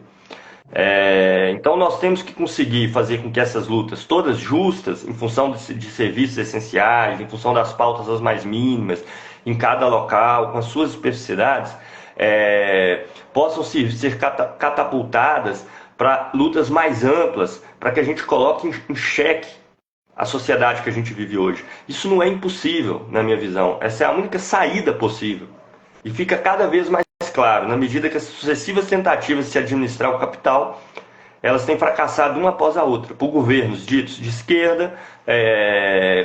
Então nós temos que conseguir fazer com que essas lutas todas justas, em função de serviços essenciais, em função das pautas as mais mínimas, em cada local, com as suas especificidades, possam ser catapultadas para lutas mais amplas, para que a gente coloque em xeque a sociedade que a gente vive hoje. Isso não é impossível, na minha visão. Essa é a única saída possível. E fica cada vez mais claro, na medida que as sucessivas tentativas de se administrar o capital, elas têm fracassado uma após a outra, por governos ditos de esquerda,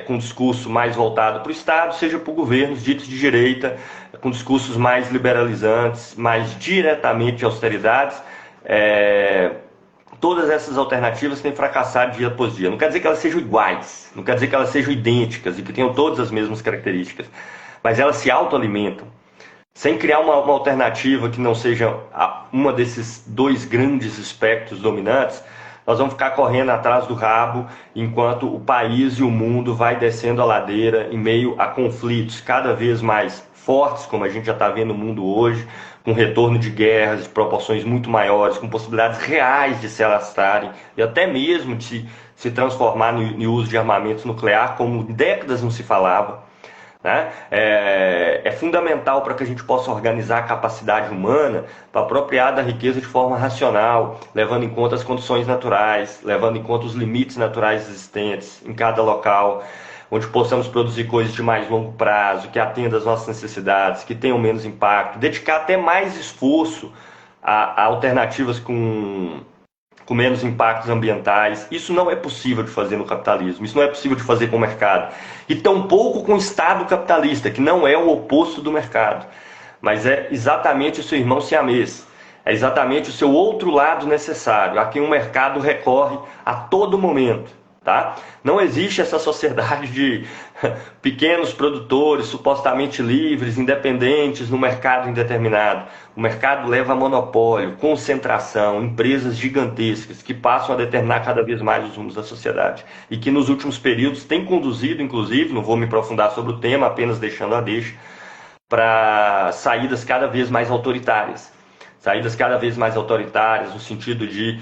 com discurso mais voltado para o Estado, seja por governos ditos de direita, com discursos mais liberalizantes, mais diretamente de austeridades. Todas essas alternativas têm fracassado dia após dia. Não quer dizer que elas sejam iguais, não quer dizer que elas sejam idênticas e que tenham todas as mesmas características, mas elas se autoalimentam. Sem criar uma alternativa que não seja uma desses dois grandes espectros dominantes, nós vamos ficar correndo atrás do rabo enquanto o país e o mundo vai descendo a ladeira em meio a conflitos cada vez mais fortes, como a gente já está vendo no mundo hoje, com retorno de guerras de proporções muito maiores, com possibilidades reais de se alastrarem e até mesmo de se transformar no uso de armamentos nucleares, como décadas não se falava. né? É fundamental para que a gente possa organizar a capacidade humana para apropriar da riqueza de forma racional, levando em conta as condições naturais, levando em conta os limites naturais existentes em cada local, onde possamos produzir coisas de mais longo prazo, que atendam às nossas necessidades, que tenham menos impacto, dedicar até mais esforço a alternativas com menos impactos ambientais. Isso não é possível de fazer no capitalismo, isso não é possível de fazer com o mercado. E tampouco com o Estado capitalista, que não é o oposto do mercado, mas é exatamente o seu irmão siamês. É exatamente o seu outro lado necessário, a quem o mercado recorre a todo momento. Tá? Não existe essa sociedade de pequenos produtores supostamente livres, independentes no mercado indeterminado. O mercado leva a monopólio, concentração, empresas gigantescas que passam a determinar cada vez mais os rumos da sociedade e que nos últimos períodos tem conduzido, inclusive, não vou me aprofundar sobre o tema, apenas deixando a deixa, para saídas cada vez mais autoritárias. Saídas cada vez mais autoritárias, no sentido de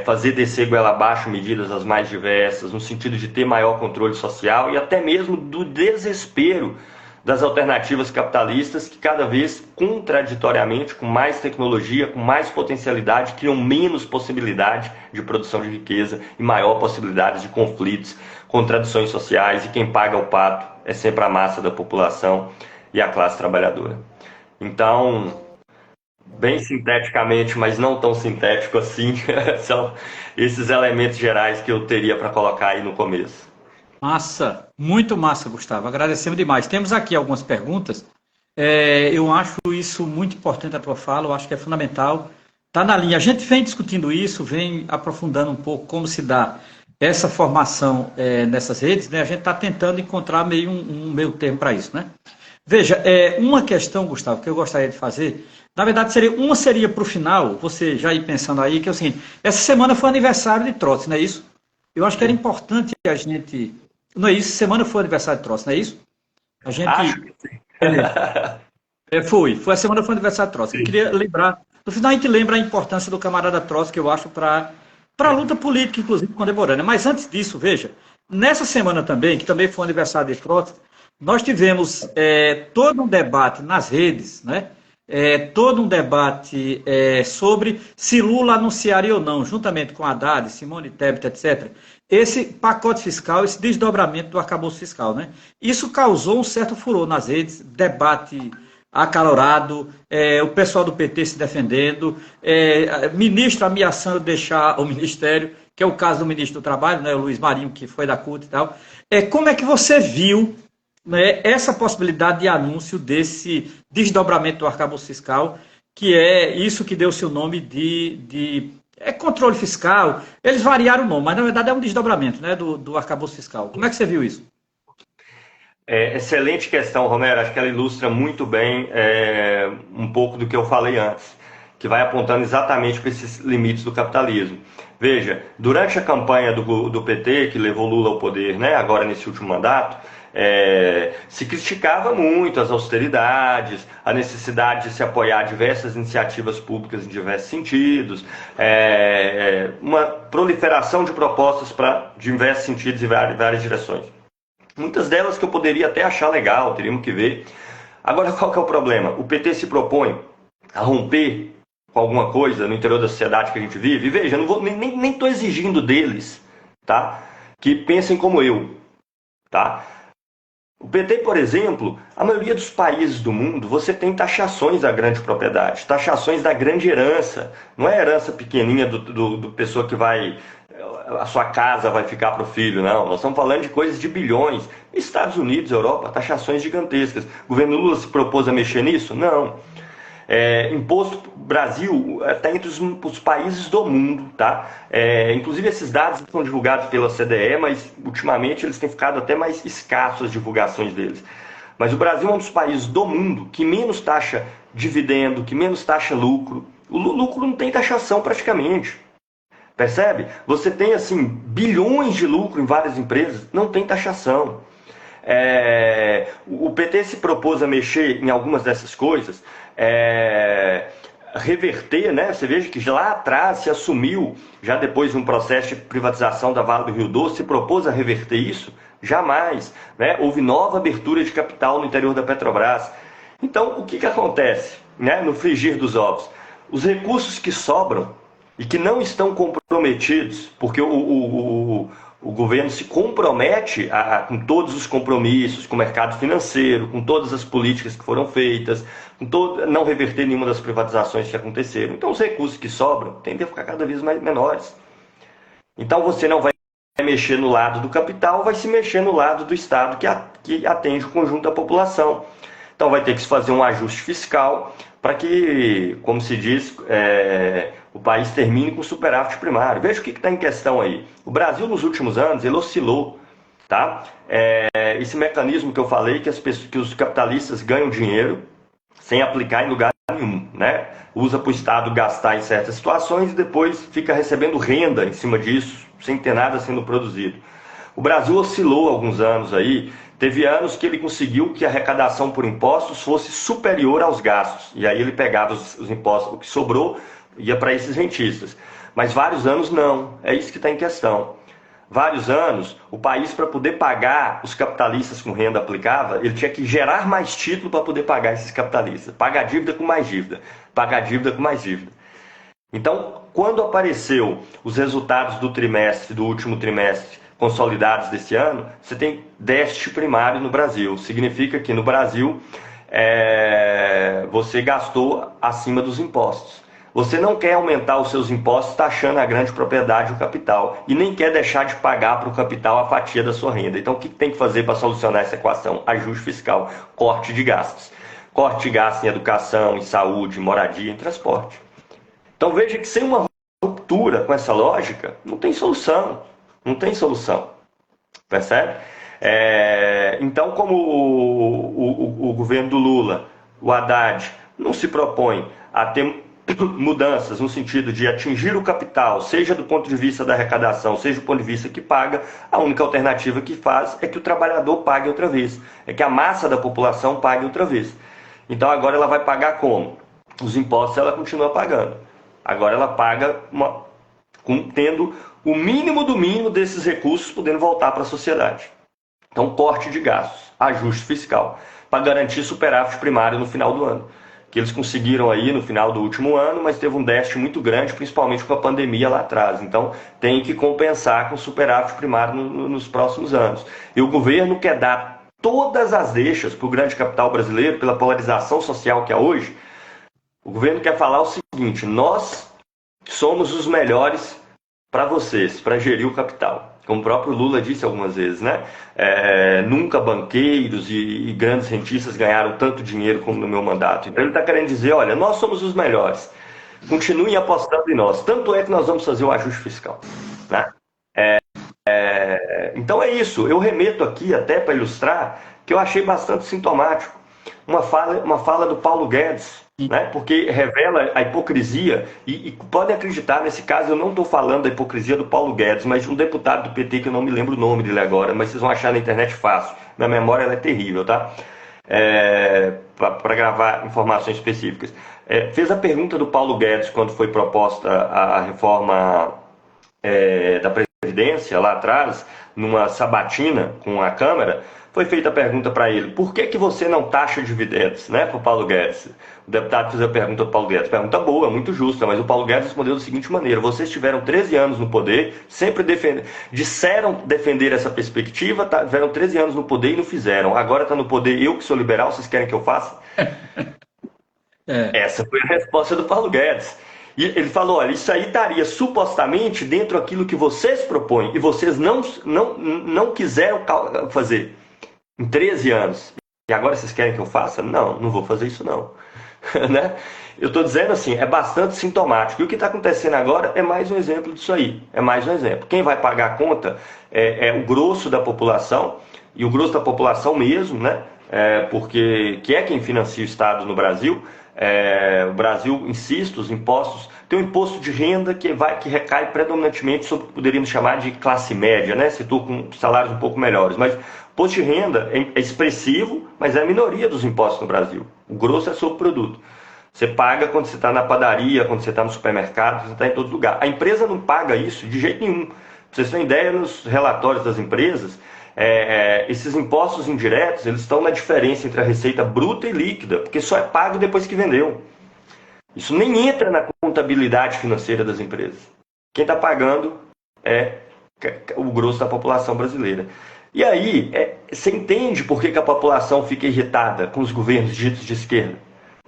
fazer descer goela abaixo medidas as mais diversas, no sentido de ter maior controle social e até mesmo do desespero das alternativas capitalistas que cada vez contraditoriamente, com mais tecnologia, com mais potencialidade, criam menos possibilidade de produção de riqueza e maior possibilidade de conflitos, contradições sociais, e quem paga o pato é sempre a massa da população e a classe trabalhadora. Então, bem sinteticamente, mas não tão sintético assim, são esses elementos gerais que eu teria para colocar aí no começo. Massa, muito massa, Gustavo. Agradecemos demais. Temos aqui algumas perguntas. Eu acho isso muito importante a tua fala, eu acho que é fundamental. Está na linha. A gente vem discutindo isso, vem aprofundando um pouco como se dá essa formação nessas redes, né? A gente está tentando encontrar meio um meio termo para isso, né? Veja, uma questão, Gustavo, que eu gostaria de fazer, na verdade seria para o final, você já ir pensando aí, que é o seguinte: essa semana foi aniversário de Trotsky, não é isso? Eu acho que era importante a gente... Não é isso? Semana foi aniversário de Trotsky, não é isso? A gente... Acho que sim. Foi a semana foi aniversário de Trotsky. Eu queria lembrar, no final a gente lembra a importância do camarada Trotsky, eu acho, para a luta política, inclusive contemporânea. Mas antes disso, veja, nessa semana também, que também foi aniversário de Trotsky, nós tivemos todo um debate nas redes, né? Todo um debate sobre se Lula anunciaria ou não, juntamente com Haddad, Simone Tebet, etc., esse pacote fiscal, esse desdobramento do arcabouço fiscal, né? Isso causou um certo furor nas redes, debate acalorado, o pessoal do PT se defendendo, ministro ameaçando deixar o ministério, que é o caso do ministro do Trabalho, né, o Luiz Marinho, que foi da CUT e tal. Como é que você viu, né, essa possibilidade de anúncio desse desdobramento do arcabouço fiscal, que é isso que deu seu nome de controle fiscal? Eles variaram o nome, mas na verdade é um desdobramento, né, do arcabouço fiscal. Como é que você viu isso? Excelente questão, Romero. Acho que ela ilustra muito bem um pouco do que eu falei antes, que vai apontando exatamente para esses limites do capitalismo. Veja, durante a campanha do PT, que levou Lula ao poder, né, agora nesse último mandato, se criticava muito as austeridades, a necessidade de se apoiar diversas iniciativas públicas em diversos sentidos, uma proliferação de propostas para diversos sentidos e várias direções. Muitas delas que eu poderia até achar legal, teríamos que ver. Agora, qual que é o problema? O PT se propõe a romper com alguma coisa no interior da sociedade que a gente vive. E veja, eu não vou, nem estou exigindo deles, tá, que pensem como eu. Tá? O PT, por exemplo, a maioria dos países do mundo, você tem taxações da grande propriedade, taxações da grande herança. Não é herança pequenininha do pessoa que vai... a sua casa vai ficar para o filho, não. Nós estamos falando de coisas de bilhões. Estados Unidos, Europa, taxações gigantescas. O governo Lula se propôs a mexer nisso? Não. Imposto Brasil está entre os países do mundo, tá? Inclusive esses dados são divulgados pela CDE, mas ultimamente eles têm ficado até mais escassos as divulgações deles. Mas o Brasil é um dos países do mundo que menos taxa dividendo, que menos taxa lucro. O lucro não tem taxação praticamente. Percebe? Você tem assim bilhões de lucro em várias empresas, não tem taxação. O PT se propôs a mexer em algumas dessas coisas, reverter, né? Você veja que lá atrás se assumiu, já depois de um processo de privatização da Vale do Rio Doce, se propôs a reverter isso, Jamais, né? Houve nova abertura de capital no interior da Petrobras. Então, o que acontece, né, no frigir dos ovos? Os recursos que sobram e que não estão comprometidos, porque o governo se compromete com todos os compromissos, com o mercado financeiro, com todas as políticas que foram feitas, não reverter nenhuma das privatizações que aconteceram. Então, os recursos que sobram tendem a ficar cada vez mais menores. Então, você não vai mexer no lado do capital, vai se mexer no lado do Estado que atende o conjunto da população. Então, vai ter que se fazer um ajuste fiscal para que, como se diz, o país termine com superávit primário. Veja o que está em questão aí. O Brasil, nos últimos anos, ele oscilou. Tá? Esse mecanismo que eu falei, que os capitalistas ganham dinheiro sem aplicar em lugar nenhum. Né? Usa para o Estado gastar em certas situações e depois fica recebendo renda em cima disso, sem ter nada sendo produzido. O Brasil oscilou alguns anos aí. Teve anos que ele conseguiu que a arrecadação por impostos fosse superior aos gastos. E aí ele pegava os impostos, o que sobrou ia para esses rentistas. Mas vários anos não. É isso que está em questão. Vários anos, o país, para poder pagar os capitalistas com renda aplicável, ele tinha que gerar mais título para poder pagar esses capitalistas. Pagar dívida com mais dívida. Pagar dívida com mais dívida. Então, quando apareceu os resultados do último trimestre, consolidados desse ano, você tem déficit primário no Brasil. Significa que no Brasil você gastou acima dos impostos. Você não quer aumentar os seus impostos taxando a grande propriedade o capital e nem quer deixar de pagar para o capital a fatia da sua renda. Então o que tem que fazer para solucionar essa equação? Ajuste fiscal, corte de gastos. Corte de gastos em educação, em saúde, em moradia, em transporte. Então veja que sem uma ruptura com essa lógica, não tem solução. Não tem solução, percebe? Então, como o governo do Lula, o Haddad, não se propõe a ter mudanças no sentido de atingir o capital, seja do ponto de vista da arrecadação, seja do ponto de vista que paga, a única alternativa que faz é que o trabalhador pague outra vez, é que a massa da população pague outra vez. Então agora ela vai pagar como? Os impostos ela continua pagando. Agora ela paga tendo o mínimo do mínimo desses recursos podendo voltar para a sociedade. Então, corte de gastos, ajuste fiscal, para garantir superávit primário no final do ano. Que eles conseguiram aí no final do último ano, mas teve um déficit muito grande, principalmente com a pandemia lá atrás. Então, tem que compensar com superávit primário nos próximos anos. E o governo quer dar todas as deixas para o grande capital brasileiro, pela polarização social que há hoje. O governo quer falar o seguinte: nós somos os melhores para vocês, para gerir o capital. Como o próprio Lula disse algumas vezes, né? Nunca banqueiros e grandes rentistas ganharam tanto dinheiro como no meu mandato. Então ele está querendo dizer, olha, nós somos os melhores. Continuem apostando em nós. Tanto é que nós vamos fazer o ajuste fiscal. Né? Então é isso. Eu remeto aqui, até para ilustrar, que eu achei bastante sintomático. Uma fala do Paulo Guedes, né? Porque revela a hipocrisia, e podem acreditar, nesse caso eu não estou falando da hipocrisia do Paulo Guedes, mas de um deputado do PT que eu não me lembro o nome dele agora, mas vocês vão achar na internet fácil, minha memória ela é terrível, tá? Para gravar informações específicas. Fez a pergunta do Paulo Guedes quando foi proposta a reforma da Previdência lá atrás, numa sabatina com a Câmara. Foi feita a pergunta para ele: por que você não taxa dividendos, né, para o Paulo Guedes? O deputado fez a pergunta para o Paulo Guedes. Pergunta boa, muito justa, mas o Paulo Guedes respondeu da seguinte maneira: vocês tiveram 13 anos no poder, sempre disseram defender essa perspectiva, tiveram 13 anos no poder e não fizeram. Agora está no poder, eu que sou liberal, vocês querem que eu faça? Essa foi a resposta do Paulo Guedes. E ele falou: olha, isso aí estaria supostamente dentro daquilo que vocês propõem e vocês não quiseram fazer. Em 13 anos. E agora vocês querem que eu faça? Não vou fazer isso não. Né? Eu estou dizendo assim, é bastante sintomático. E o que está acontecendo agora é mais um exemplo disso aí. É mais um exemplo. Quem vai pagar a conta é o grosso da população, e o grosso da população mesmo, né? Porque que é quem financia o Estado no Brasil. O Brasil, insisto, os impostos, tem um imposto de renda que recai predominantemente sobre o que poderíamos chamar de classe média, né? Se estou com salários um pouco melhores, mas imposto de renda é expressivo, mas é a minoria dos impostos no Brasil. O grosso é sobre o produto. Você paga quando você está na padaria, quando você está no supermercado, você está em todo lugar. A empresa não paga isso de jeito nenhum. Pra vocês terem ideia, nos relatórios das empresas, esses impostos indiretos, eles estão na diferença entre a receita bruta e líquida, porque só é pago depois que vendeu. Isso nem entra na contabilidade financeira das empresas. Quem está pagando é o grosso da população brasileira. E aí, você entende por que a população fica irritada com os governos ditos de esquerda?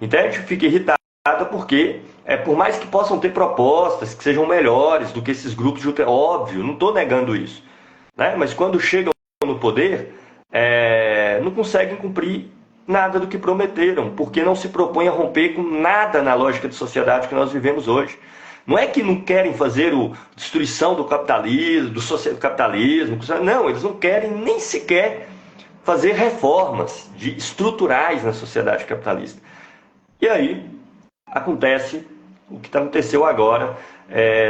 Entende? Fica irritada porque, por mais que possam ter propostas que sejam melhores do que esses grupos de ultra... Óbvio, não estou negando isso. Né? Mas quando chegam no poder, não conseguem cumprir nada do que prometeram, porque não se propõem a romper com nada na lógica de sociedade que nós vivemos hoje. Não é que não querem fazer a destruição do capitalismo, do capitalismo, não, eles não querem nem sequer fazer reformas estruturais na sociedade capitalista. E aí acontece o que aconteceu agora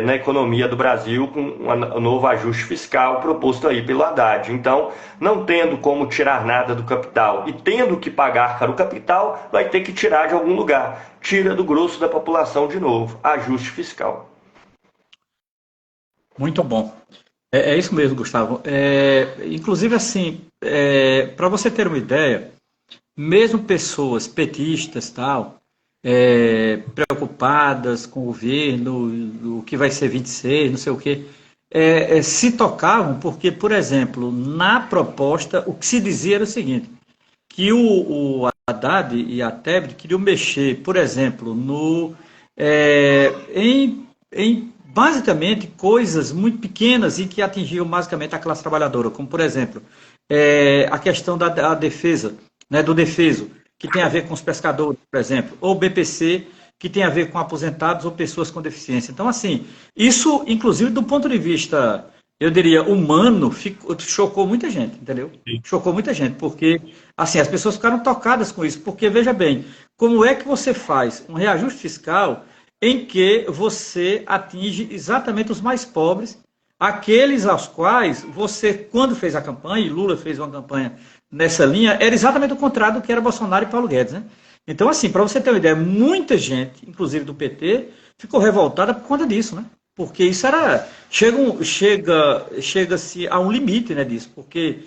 na economia do Brasil com o novo ajuste fiscal proposto aí pelo Haddad. Então, não tendo como tirar nada do capital e tendo que pagar para o capital, vai ter que tirar de algum lugar. Tira do grosso da população de novo. Ajuste fiscal. Muito bom. É isso mesmo, Gustavo. Inclusive, assim, para você ter uma ideia, mesmo pessoas petistas, tal, preocupadas com o governo, o que vai ser 26, não sei o quê, se tocavam porque, por exemplo, na proposta, o que se dizia era o seguinte, que o Haddad e a Tebet queriam mexer, por exemplo, em basicamente coisas muito pequenas e que atingiam basicamente a classe trabalhadora, como, por exemplo, a questão da defesa, né, do defeso, que tem a ver com os pescadores, por exemplo, ou BPC, que tem a ver com aposentados ou pessoas com deficiência. Então, assim, isso, inclusive, do ponto de vista, eu diria, humano, chocou muita gente, entendeu? Sim. Chocou muita gente, porque, assim, as pessoas ficaram tocadas com isso, porque, veja bem, como é que você faz um reajuste fiscal em que você atinge exatamente os mais pobres, aqueles aos quais você, quando fez a campanha, e Lula fez uma campanha nessa linha, era exatamente o contrário do que era Bolsonaro e Paulo Guedes, né? Então, assim, para você ter uma ideia, muita gente, inclusive do PT, ficou revoltada por conta disso, né? Porque isso era... Chega-se a um limite, né, disso, porque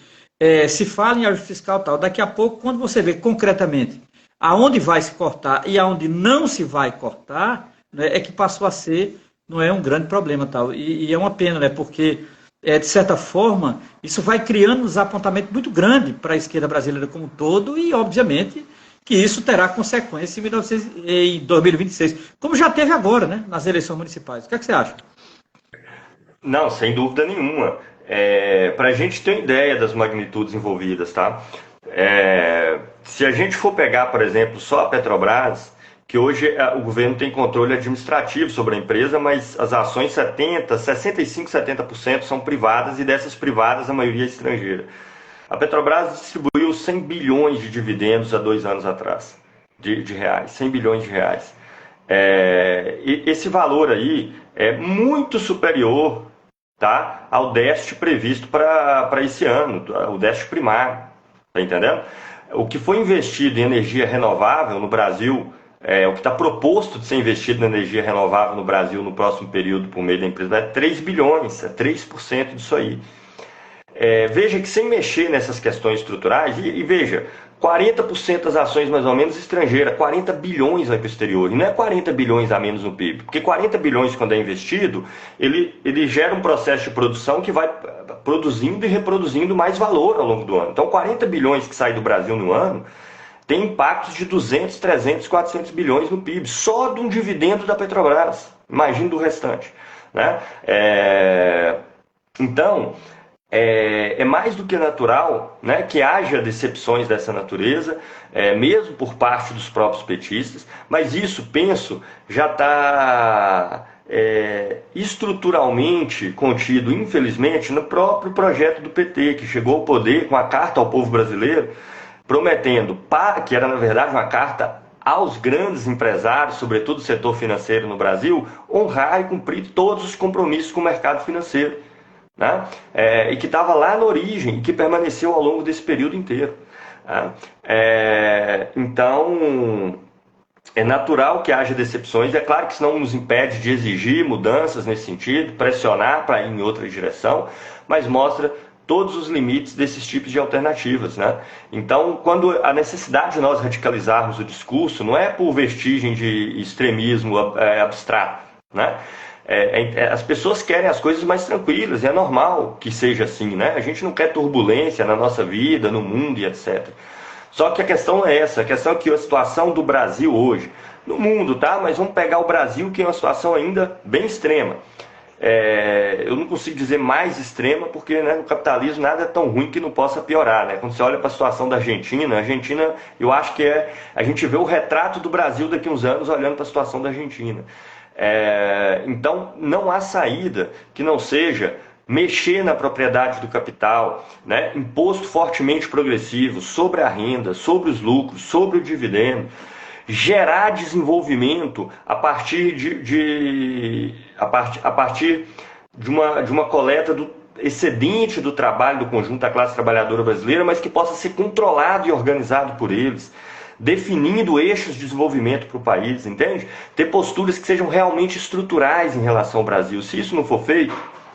se fala em ajuste fiscal e tal, daqui a pouco, quando você vê concretamente aonde vai se cortar e aonde não se vai cortar, né, é que passou a ser, não é um grande problema, tal. E é uma pena, né, porque... de certa forma, isso vai criando um desapontamento muito grande para a esquerda brasileira como um todo e, obviamente, que isso terá consequência em 2026, como já teve agora, né, nas eleições municipais. O que é que você acha? Não, sem dúvida nenhuma. Para a gente ter uma ideia das magnitudes envolvidas, tá? Se a gente for pegar, por exemplo, só a Petrobras, que hoje o governo tem controle administrativo sobre a empresa, mas as ações 65%, 70% são privadas e dessas privadas a maioria é estrangeira. A Petrobras distribuiu 100 bilhões de dividendos há 2 anos atrás, de reais, 100 bilhões de reais. E esse valor aí é muito superior, tá, ao déficit previsto para esse ano, o déficit primário, tá entendendo? O que foi investido em energia renovável no Brasil, o que está proposto de ser investido na energia renovável no Brasil no próximo período por meio da empresa é 3 bilhões, 3% disso aí. Veja que sem mexer nessas questões estruturais, e veja, 40% das ações mais ou menos estrangeiras, 40 bilhões vai para o exterior, e não é 40 bilhões a menos no PIB, porque 40 bilhões quando é investido, ele gera um processo de produção que vai produzindo e reproduzindo mais valor ao longo do ano. Então 40 bilhões que sai do Brasil no ano, tem impactos de 200, 300, 400 bilhões no PIB, só de um dividendo da Petrobras. Imagina do restante. Né? Então, é mais do que natural, né, que haja decepções dessa natureza, mesmo por parte dos próprios petistas, mas isso, penso, já está estruturalmente contido, infelizmente, no próprio projeto do PT, que chegou ao poder com a Carta ao Povo Brasileiro, prometendo, que era na verdade uma carta aos grandes empresários, sobretudo o setor financeiro no Brasil, honrar e cumprir todos os compromissos com o mercado financeiro, né? E que estava lá na origem e que permaneceu ao longo desse período inteiro. Né? Então, é natural que haja decepções, é claro que isso não nos impede de exigir mudanças nesse sentido, pressionar para ir em outra direção, mas mostra todos os limites desses tipos de alternativas, né? Então, quando a necessidade de nós radicalizarmos o discurso não é por vestigem de extremismo abstrato, né? As pessoas querem as coisas mais tranquilas, e é normal que seja assim, né? A gente não quer turbulência na nossa vida, no mundo e etc. Só que a questão é essa, a questão é que a situação do Brasil hoje, no mundo, tá? Mas vamos pegar o Brasil, que é uma situação ainda bem extrema. Eu não consigo dizer mais extrema, porque, né, no capitalismo nada é tão ruim que não possa piorar, né? Quando você olha para a situação da Argentina, eu acho que a gente vê o retrato do Brasil daqui a uns anos olhando para a situação da Argentina. Então, não há saída que não seja mexer na propriedade do capital, né? Imposto fortemente progressivo sobre a renda, sobre os lucros, sobre o dividendo, gerar desenvolvimento a partir de uma coleta do excedente do trabalho do conjunto da classe trabalhadora brasileira, mas que possa ser controlado e organizado por eles, definindo eixos de desenvolvimento para o país, entende? Ter posturas que sejam realmente estruturais em relação ao Brasil. Se isso não for feito,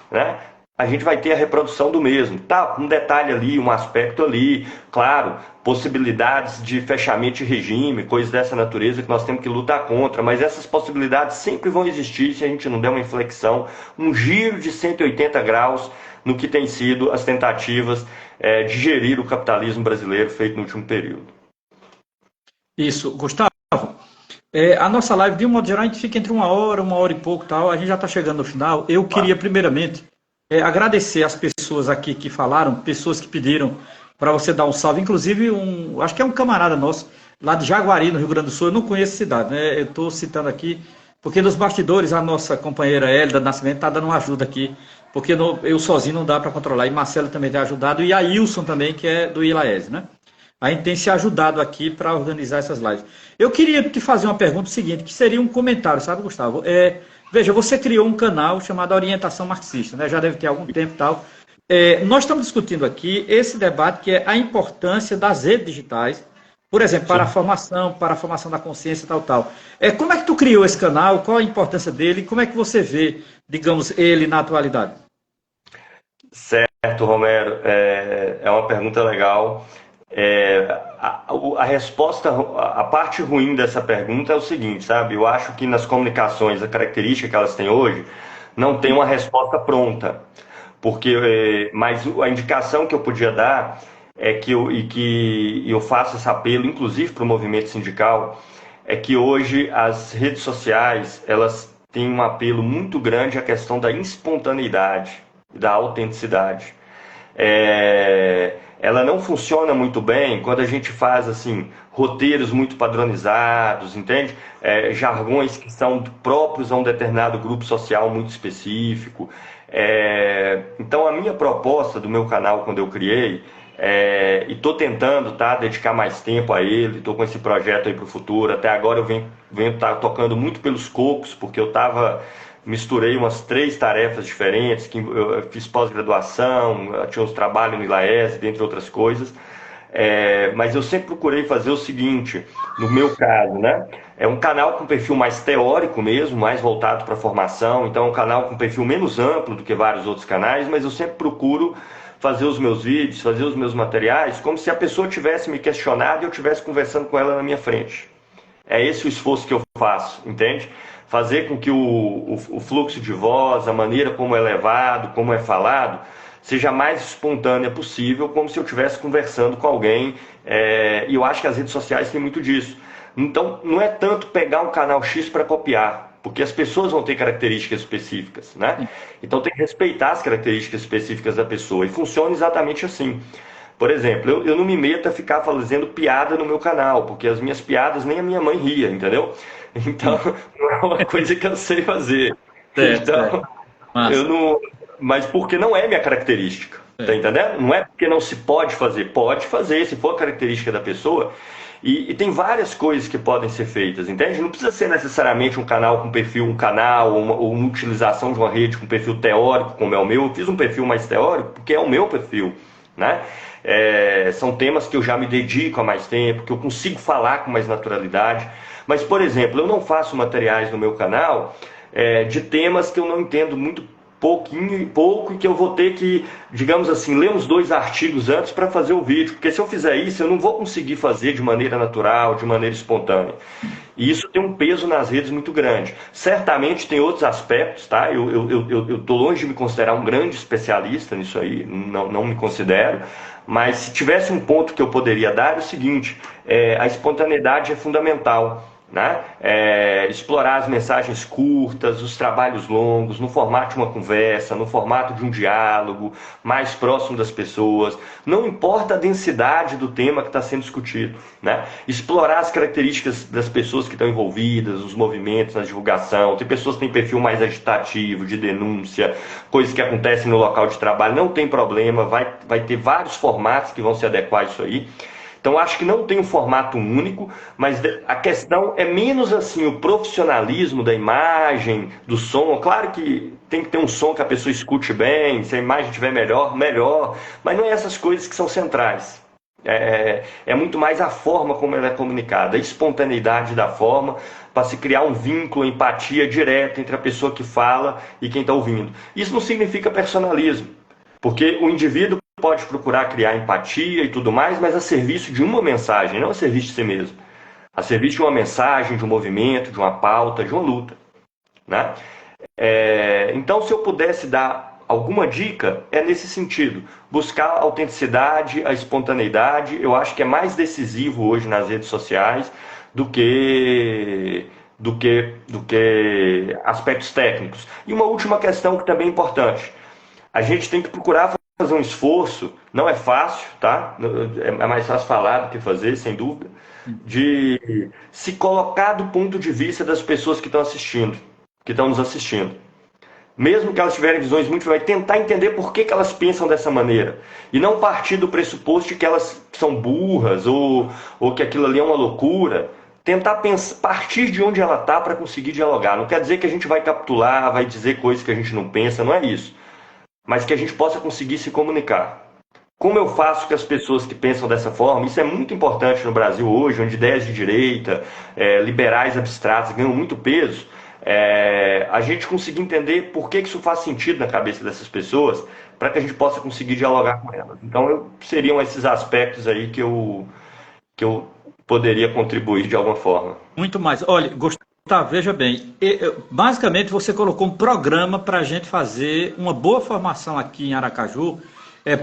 né, a gente vai ter a reprodução do mesmo. Tá, um detalhe ali, um aspecto ali, claro, possibilidades de fechamento de regime, coisas dessa natureza que nós temos que lutar contra, mas essas possibilidades sempre vão existir se a gente não der uma inflexão, um giro de 180 graus no que tem sido as tentativas de gerir o capitalismo brasileiro feito no último período. Isso, Gustavo. A nossa live, de um modo geral, a gente fica entre uma hora e pouco, tal. A gente já está chegando no final. Eu queria, primeiramente, agradecer as pessoas aqui que falaram, pessoas que pediram para você dar um salve. Inclusive, acho que é um camarada nosso, lá de Jaguari, no Rio Grande do Sul. Eu não conheço a cidade, né? Eu estou citando aqui, porque nos bastidores a nossa companheira Hélida Nascimento está dando uma ajuda aqui, porque eu sozinho não dá para controlar. E Marcelo também tem ajudado, e a Ilson também, que é do Ilaese, né? A gente tem se ajudado aqui para organizar essas lives. Eu queria te fazer uma pergunta seguinte, que seria um comentário, sabe, Gustavo? Veja, você criou um canal chamado Orientação Marxista, né? Já deve ter algum tempo e tal. Nós estamos discutindo aqui esse debate que é a importância das redes digitais, por exemplo, para a formação da consciência e tal. Como é que tu criou esse canal? Qual a importância dele? Como é que você vê, digamos, ele na atualidade? Certo, Romero. É uma pergunta legal. A resposta, a parte ruim dessa pergunta é o seguinte, sabe? Eu acho que nas comunicações, a característica que elas têm hoje, não tem uma resposta pronta. Mas a indicação que eu podia dar é que eu faço esse apelo, inclusive para o movimento sindical, é que hoje as redes sociais, elas têm um apelo muito grande à questão da espontaneidade, da autenticidade. Ela não funciona muito bem quando a gente faz assim roteiros muito padronizados, entende? Jargões que são próprios a um determinado grupo social muito específico. Então a minha proposta do meu canal quando eu criei, e estou tentando dedicar mais tempo a ele, estou com esse projeto aí para o futuro. Até agora eu venho tocando muito pelos cocos, porque eu misturei umas 3 tarefas diferentes, que eu fiz pós-graduação, tinha uns trabalhos no ILAESE, dentre outras coisas. Mas eu sempre procurei fazer o seguinte, no meu caso, né? É um canal com perfil mais teórico mesmo, mais voltado para a formação, então é um canal com perfil menos amplo do que vários outros canais, mas eu sempre procuro fazer os meus vídeos, fazer os meus materiais, como se a pessoa tivesse me questionado e eu estivesse conversando com ela na minha frente. É esse o esforço que eu faço, entende? Fazer com que o fluxo de voz, a maneira como é levado, como é falado, seja mais espontânea possível, como se eu estivesse conversando com alguém, e eu acho que as redes sociais têm muito disso. Então, não é tanto pegar um canal X para copiar, porque as pessoas vão ter características específicas, né? Então tem que respeitar as características específicas da pessoa, e funciona exatamente assim. Por exemplo, eu não me meto a ficar fazendo piada no meu canal, porque as minhas piadas nem a minha mãe ria, entendeu? Então, não é uma coisa que eu sei fazer. Então, eu não... Mas porque não é minha característica, tá entendendo? Não é porque não se pode fazer, se for a característica da pessoa. E tem várias coisas que podem ser feitas, entende? Não precisa ser necessariamente um canal com perfil, ou uma utilização de uma rede com perfil teórico, como é o meu. Eu fiz um perfil mais teórico porque é o meu perfil, né? São temas que eu já me dedico há mais tempo, que eu consigo falar com mais naturalidade. Mas, por exemplo, eu não faço materiais no meu canal de temas que eu não entendo muito pouco, e que eu vou ter que, digamos assim, ler uns 2 artigos antes para fazer o vídeo, porque se eu fizer isso, eu não vou conseguir fazer de maneira natural, de maneira espontânea. E isso tem um peso nas redes muito grande. Certamente tem outros aspectos, tá? Eu tô longe de me considerar um grande especialista nisso aí, não me considero, mas se tivesse um ponto que eu poderia dar, é o seguinte: a espontaneidade é fundamental. Né? Explorar as mensagens curtas, os trabalhos longos, no formato de uma conversa, no formato de um diálogo, mais próximo das pessoas. Não importa a densidade do tema que está sendo discutido. Né? Explorar as características das pessoas que estão envolvidas, os movimentos, na divulgação. Tem pessoas que têm perfil mais agitativo, de denúncia, coisas que acontecem no local de trabalho. Não tem problema, vai ter vários formatos que vão se adequar a isso aí. Então, acho que não tem um formato único, mas a questão é menos assim o profissionalismo da imagem, do som. Claro que tem que ter um som que a pessoa escute bem, se a imagem estiver melhor, melhor, mas não é essas coisas que são centrais. É muito mais a forma como ela é comunicada, a espontaneidade da forma, para se criar um vínculo, empatia direta entre a pessoa que fala e quem está ouvindo. Isso não significa personalismo, porque o indivíduo pode procurar criar empatia e tudo mais, mas a serviço de uma mensagem, não a serviço de si mesmo. A serviço de uma mensagem, de um movimento, de uma pauta, de uma luta. Né? Então, se eu pudesse dar alguma dica, é nesse sentido. Buscar a autenticidade, a espontaneidade, eu acho que é mais decisivo hoje nas redes sociais do que aspectos técnicos. E uma última questão que também é importante. A gente tem que procurar fazer um esforço, não é fácil, tá? É mais fácil falar do que fazer, sem dúvida, de se colocar do ponto de vista das pessoas que estão assistindo, que estão nos assistindo. Mesmo que elas tiverem visões muito, vai tentar entender por que elas pensam dessa maneira. E não partir do pressuposto de que elas são burras ou que aquilo ali é uma loucura. Tentar partir de onde ela está para conseguir dialogar. Não quer dizer que a gente vai capitular, vai dizer coisas que a gente não pensa, não é isso. Mas que a gente possa conseguir se comunicar. Como eu faço com as pessoas que pensam dessa forma? Isso é muito importante no Brasil hoje, onde ideias de direita, liberais abstratos ganham muito peso. A gente conseguir entender por que isso faz sentido na cabeça dessas pessoas, para que a gente possa conseguir dialogar com elas. Então, seriam esses aspectos aí que eu poderia contribuir de alguma forma. Muito mais. Olha, Gustavo, veja bem, basicamente você colocou um programa para a gente fazer uma boa formação aqui em Aracaju,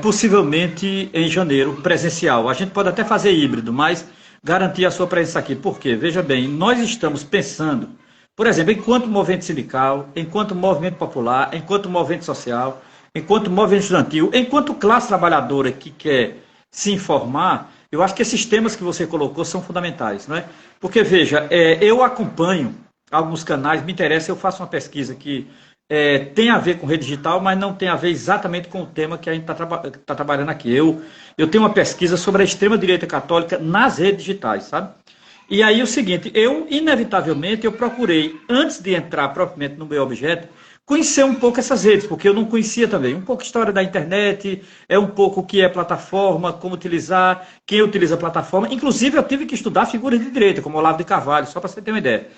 possivelmente em janeiro, presencial. A gente pode até fazer híbrido, mas garantir a sua presença aqui. Por quê? Veja bem, nós estamos pensando, por exemplo, enquanto movimento sindical, enquanto movimento popular, enquanto movimento social, enquanto movimento estudantil, enquanto classe trabalhadora que quer se informar, eu acho que esses temas que você colocou são fundamentais, não é? Porque, veja, eu acompanho alguns canais, me interessa, eu faço uma pesquisa que tem a ver com rede digital, mas não tem a ver exatamente com o tema que a gente está trabalhando aqui. Eu tenho uma pesquisa sobre a extrema-direita católica nas redes digitais, sabe? E aí o seguinte, inevitavelmente, eu procurei, antes de entrar propriamente no meu objeto, conhecer um pouco essas redes, porque eu não conhecia também. Um pouco a história da internet, um pouco o que é plataforma, como utilizar, quem utiliza a plataforma. Inclusive, eu tive que estudar figuras de direita, como Olavo de Carvalho, só para você ter uma ideia.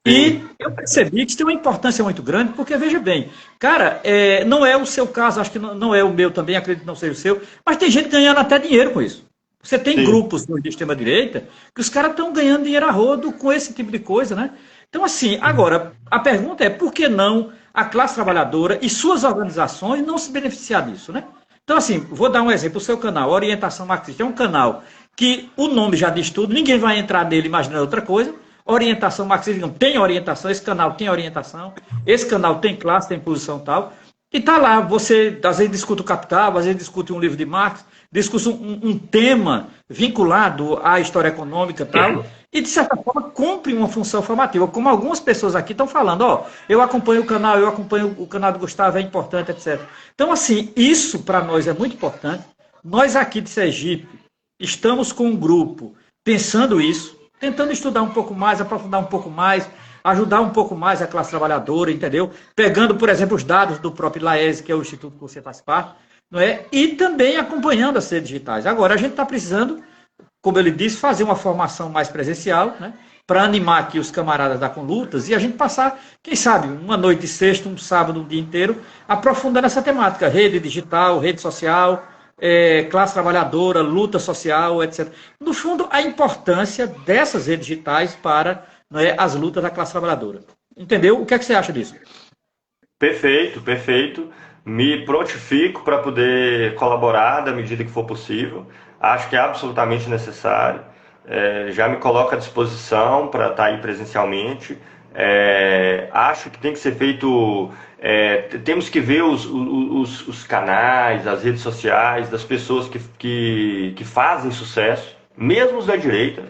E eu percebi que isso tem uma importância muito grande, porque, veja bem, cara, não é o seu caso, acho que não é o meu também, acredito que não seja o seu, mas tem gente ganhando até dinheiro com isso. Você tem grupos de extrema-direita que os caras estão ganhando dinheiro a rodo com esse tipo de coisa, né? Então, assim, agora, a pergunta é por que não a classe trabalhadora e suas organizações não se beneficiar disso, né? Então, assim, vou dar um exemplo. O seu canal, Orientação Marxista, é um canal que o nome já diz tudo, ninguém vai entrar nele imaginando outra coisa. Orientação Marxista, não tem orientação, esse canal tem orientação, esse canal tem classe, tem posição tal. E tá lá, você às vezes discute o Capital, às vezes discute um livro de Marx, discute um tema vinculado à história econômica e tal, e de certa forma cumpre uma função formativa, como algumas pessoas aqui estão falando, eu acompanho o canal do Gustavo, é importante, etc. Então, assim, isso para nós é muito importante. Nós aqui de Sergipe estamos com um grupo pensando isso, tentando estudar um pouco mais, aprofundar um pouco mais, ajudar um pouco mais a classe trabalhadora, entendeu? Pegando, por exemplo, os dados do próprio Laes, que é o instituto que você faz parte, não é? E também acompanhando as redes digitais. Agora, a gente está precisando, como ele disse, fazer uma formação mais presencial, né? para animar aqui os camaradas da Conlutas e a gente passar, quem sabe, uma noite de sexta, um sábado, um dia inteiro, aprofundando essa temática, rede digital, rede social, classe trabalhadora, luta social, etc. No fundo, a importância dessas redes digitais para, não é, as lutas da classe trabalhadora. Entendeu? O que é que você acha disso? Perfeito, perfeito. Me prontifico para poder colaborar da medida que for possível. Acho que é absolutamente necessário. Já me coloco à disposição para estar aí presencialmente. Acho que tem que ser feito. Temos que ver os canais, as redes sociais das pessoas que fazem sucesso, mesmo os da direita.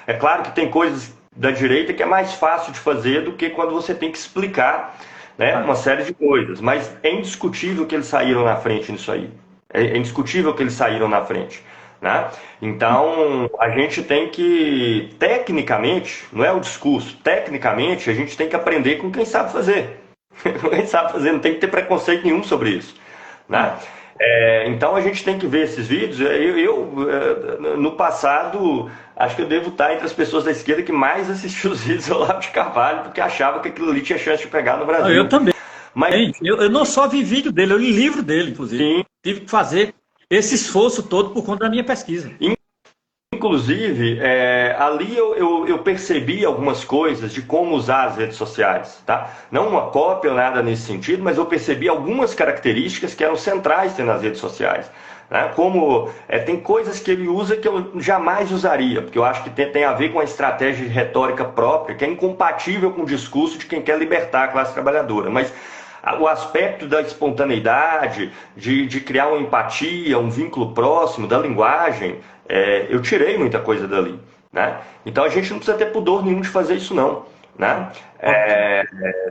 É claro que tem coisas da direita que é mais fácil de fazer do que quando você tem que explicar, né, uma série de coisas, mas é indiscutível que eles saíram na frente nisso aí. É indiscutível que eles saíram na frente, né? Então, a gente tem que, tecnicamente, não é o discurso, tecnicamente, a gente tem que aprender com quem sabe fazer. Quem sabe fazer, não tem que ter preconceito nenhum sobre isso, né? Então, a gente tem que ver esses vídeos. No passado, acho que eu devo estar entre as pessoas da esquerda que mais assistiu os vídeos do Olavo de Carvalho, porque achava que aquilo ali tinha chance de pegar no Brasil. Eu também. Mas, eu não só vi vídeo dele, eu li livro dele, inclusive. sim. Tive que fazer esse esforço todo por conta da minha pesquisa. Inclusive, ali eu percebi algumas coisas de como usar as redes sociais, tá? Não uma cópia ou nada nesse sentido, mas eu percebi algumas características que eram centrais nas redes sociais, né? Como tem coisas que ele usa que eu jamais usaria, porque eu acho que tem a ver com a estratégia de retórica própria, que é incompatível com o discurso de quem quer libertar a classe trabalhadora. Mas o aspecto da espontaneidade, de criar uma empatia, um vínculo próximo da linguagem, eu tirei muita coisa dali, né? Então a gente não precisa ter pudor nenhum de fazer isso não, né?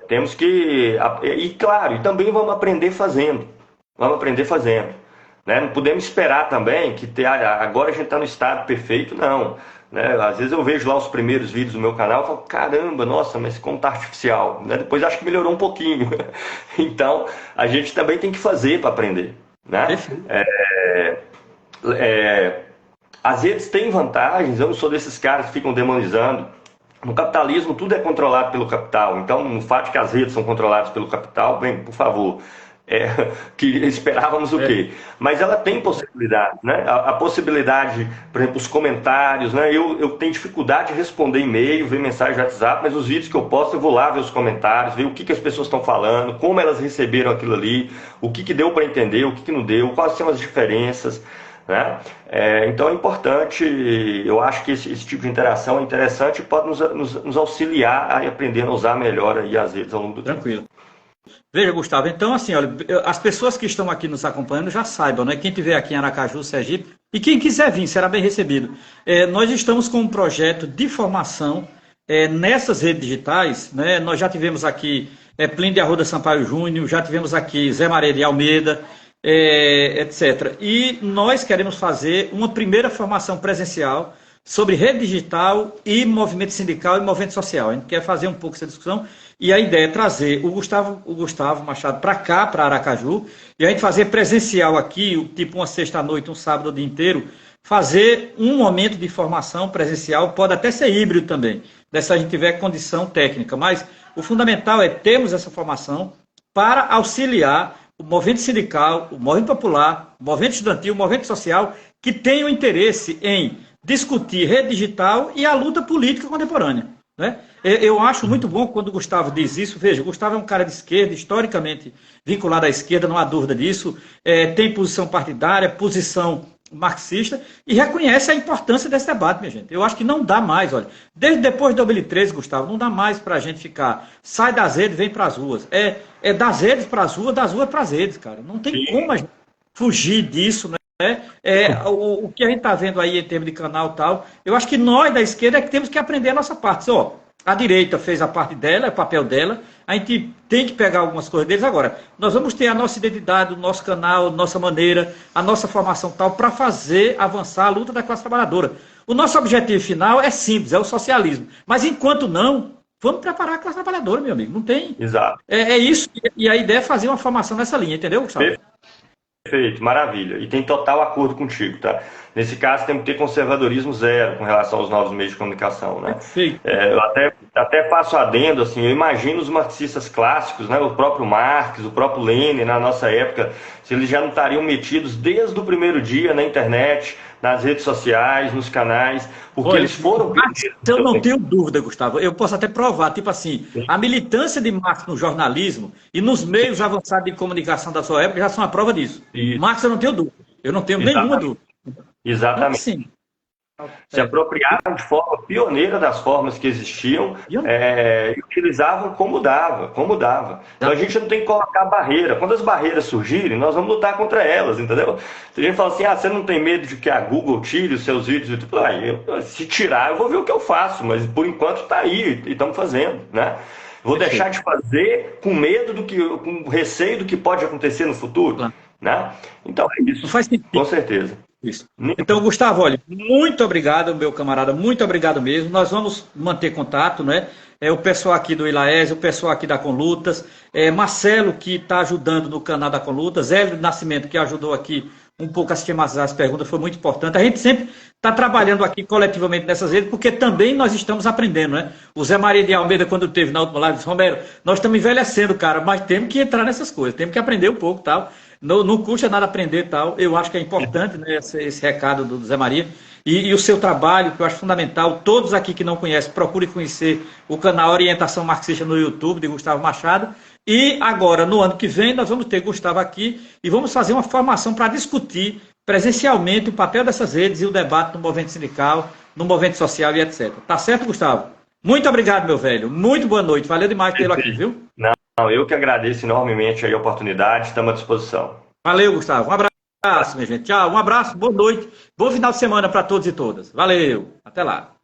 Temos que, e claro, e também vamos aprender fazendo, né? Não podemos esperar também que agora a gente está no estado perfeito, não. Né? Às vezes eu vejo lá os primeiros vídeos do meu canal e falo, caramba, nossa, mas como tá artificial, né? Depois acho que melhorou um pouquinho. Então a gente também tem que fazer para aprender, né? As redes têm vantagens, eu não sou desses caras que ficam demonizando. No capitalismo tudo é controlado pelo capital, então o fato de que as redes são controladas pelo capital, bem, por favor, que esperávamos o quê? Mas ela tem possibilidade, né? A possibilidade, por exemplo, os comentários, né? Eu tenho dificuldade de responder e-mail, ver mensagem de WhatsApp, mas os vídeos que eu posto, eu vou lá ver os comentários, ver o que as pessoas estão falando, como elas receberam aquilo ali, o que deu para entender, o que não deu, quais são as diferenças, né? Então é importante, eu acho que esse tipo de interação é interessante e pode nos auxiliar a aprender a usar melhor aí as redes ao longo do tempo. Tranquilo. Veja, Gustavo, então assim, olha, as pessoas que estão aqui nos acompanhando já saibam, né? Quem estiver aqui em Aracaju, Sergipe, e quem quiser vir, será bem recebido. Nós estamos com um projeto de formação nessas redes digitais, né? Nós já tivemos aqui Plínio de Arruda Sampaio Júnior, já tivemos aqui Zé Maria de Almeida, etc. E nós queremos fazer uma primeira formação presencial sobre rede digital e movimento sindical e movimento social. A gente quer fazer um pouco essa discussão e a ideia é trazer o Gustavo Machado para cá, para Aracaju, e a gente fazer presencial aqui, tipo uma sexta-noite, um sábado o dia inteiro, fazer um momento de formação presencial, pode até ser híbrido também, se a gente tiver condição técnica, mas o fundamental é termos essa formação para auxiliar o movimento sindical, o movimento popular, o movimento estudantil, o movimento social, que tenham interesse em discutir rede digital e a luta política contemporânea, né? Eu acho muito bom quando o Gustavo diz isso. Veja, o Gustavo é um cara de esquerda, historicamente vinculado à esquerda, não há dúvida disso, tem posição partidária, posição marxista, e reconhece a importância desse debate, minha gente. Eu acho que não dá mais, olha, desde depois de 2013, Gustavo, não dá mais para a gente ficar, sai das redes, vem para as ruas. Das redes para as ruas, das ruas para as redes, cara. Não tem como a gente fugir disso, né? O que a gente está vendo aí em termos de canal e tal, eu acho que nós da esquerda é que temos que aprender a nossa parte. A direita fez a parte dela, é o papel dela, a gente tem que pegar algumas coisas deles. Agora, nós vamos ter a nossa identidade, o nosso canal, a nossa maneira, a nossa formação tal, para fazer avançar a luta da classe trabalhadora. O nosso objetivo final é simples, é o socialismo. Mas enquanto não, vamos preparar a classe trabalhadora, meu amigo. Não tem. Exato. É isso, e a ideia é fazer uma formação nessa linha, entendeu, Gustavo? Perfeito, maravilha. E tem total acordo contigo, tá? Nesse caso, temos que ter conservadorismo zero com relação aos novos meios de comunicação, né? Eu até faço adendo, assim, eu imagino os marxistas clássicos, né? O próprio Marx, o próprio Lenin, na nossa época, se eles já não estariam metidos desde o primeiro dia na internet, nas redes sociais, nos canais, porque eles foram... Eu não tenho dúvida, Gustavo. Eu posso até provar, tipo assim, a militância de Marx no jornalismo e nos meios avançados de comunicação da sua época já são a prova disso. Isso. Marx, eu não tenho dúvida. Eu não tenho nenhuma dúvida. Exatamente. Sim. Se apropriaram de forma pioneira das formas que existiam e utilizavam como dava. Então a gente não tem que colocar barreira. Quando as barreiras surgirem, nós vamos lutar contra elas, entendeu? Se a gente fala assim, você não tem medo de que a Google tire os seus vídeos? Se tirar, eu vou ver o que eu faço, mas por enquanto está aí e estamos fazendo, né? Vou deixar de fazer com medo com receio do que pode acontecer no futuro, né? Então é isso, faz sentido. Com certeza. Isso. Então, Gustavo, olha, muito obrigado, meu camarada, muito obrigado mesmo. Nós vamos manter contato, né? O pessoal aqui do Ilaés, o pessoal aqui da Conlutas, Marcelo, que está ajudando no canal da Conlutas, Hélio do Nascimento, que ajudou aqui um pouco a sistematizar as perguntas, foi muito importante. A gente sempre está trabalhando aqui coletivamente nessas redes, porque também nós estamos aprendendo, né? O Zé Maria de Almeida, quando teve na última live, disse, Romero, nós estamos envelhecendo, cara, mas temos que entrar nessas coisas, temos que aprender um pouco, tal. Não custa nada aprender e tal. Eu acho que é importante, né, esse recado do Zé Maria. E o seu trabalho, que eu acho fundamental. Todos aqui que não conhecem, procurem conhecer o canal Orientação Marxista no YouTube, de Gustavo Machado. E agora, no ano que vem, nós vamos ter Gustavo aqui e vamos fazer uma formação para discutir presencialmente o papel dessas redes e o debate no movimento sindical, no movimento social e etc. Tá certo, Gustavo? Muito obrigado, meu velho. Muito boa noite. Valeu demais pelo aqui, viu? Não, eu que agradeço enormemente a oportunidade, estamos à disposição. Valeu, Gustavo. Um abraço, minha gente. Tchau, um abraço, boa noite, bom final de semana para todos e todas. Valeu, até lá.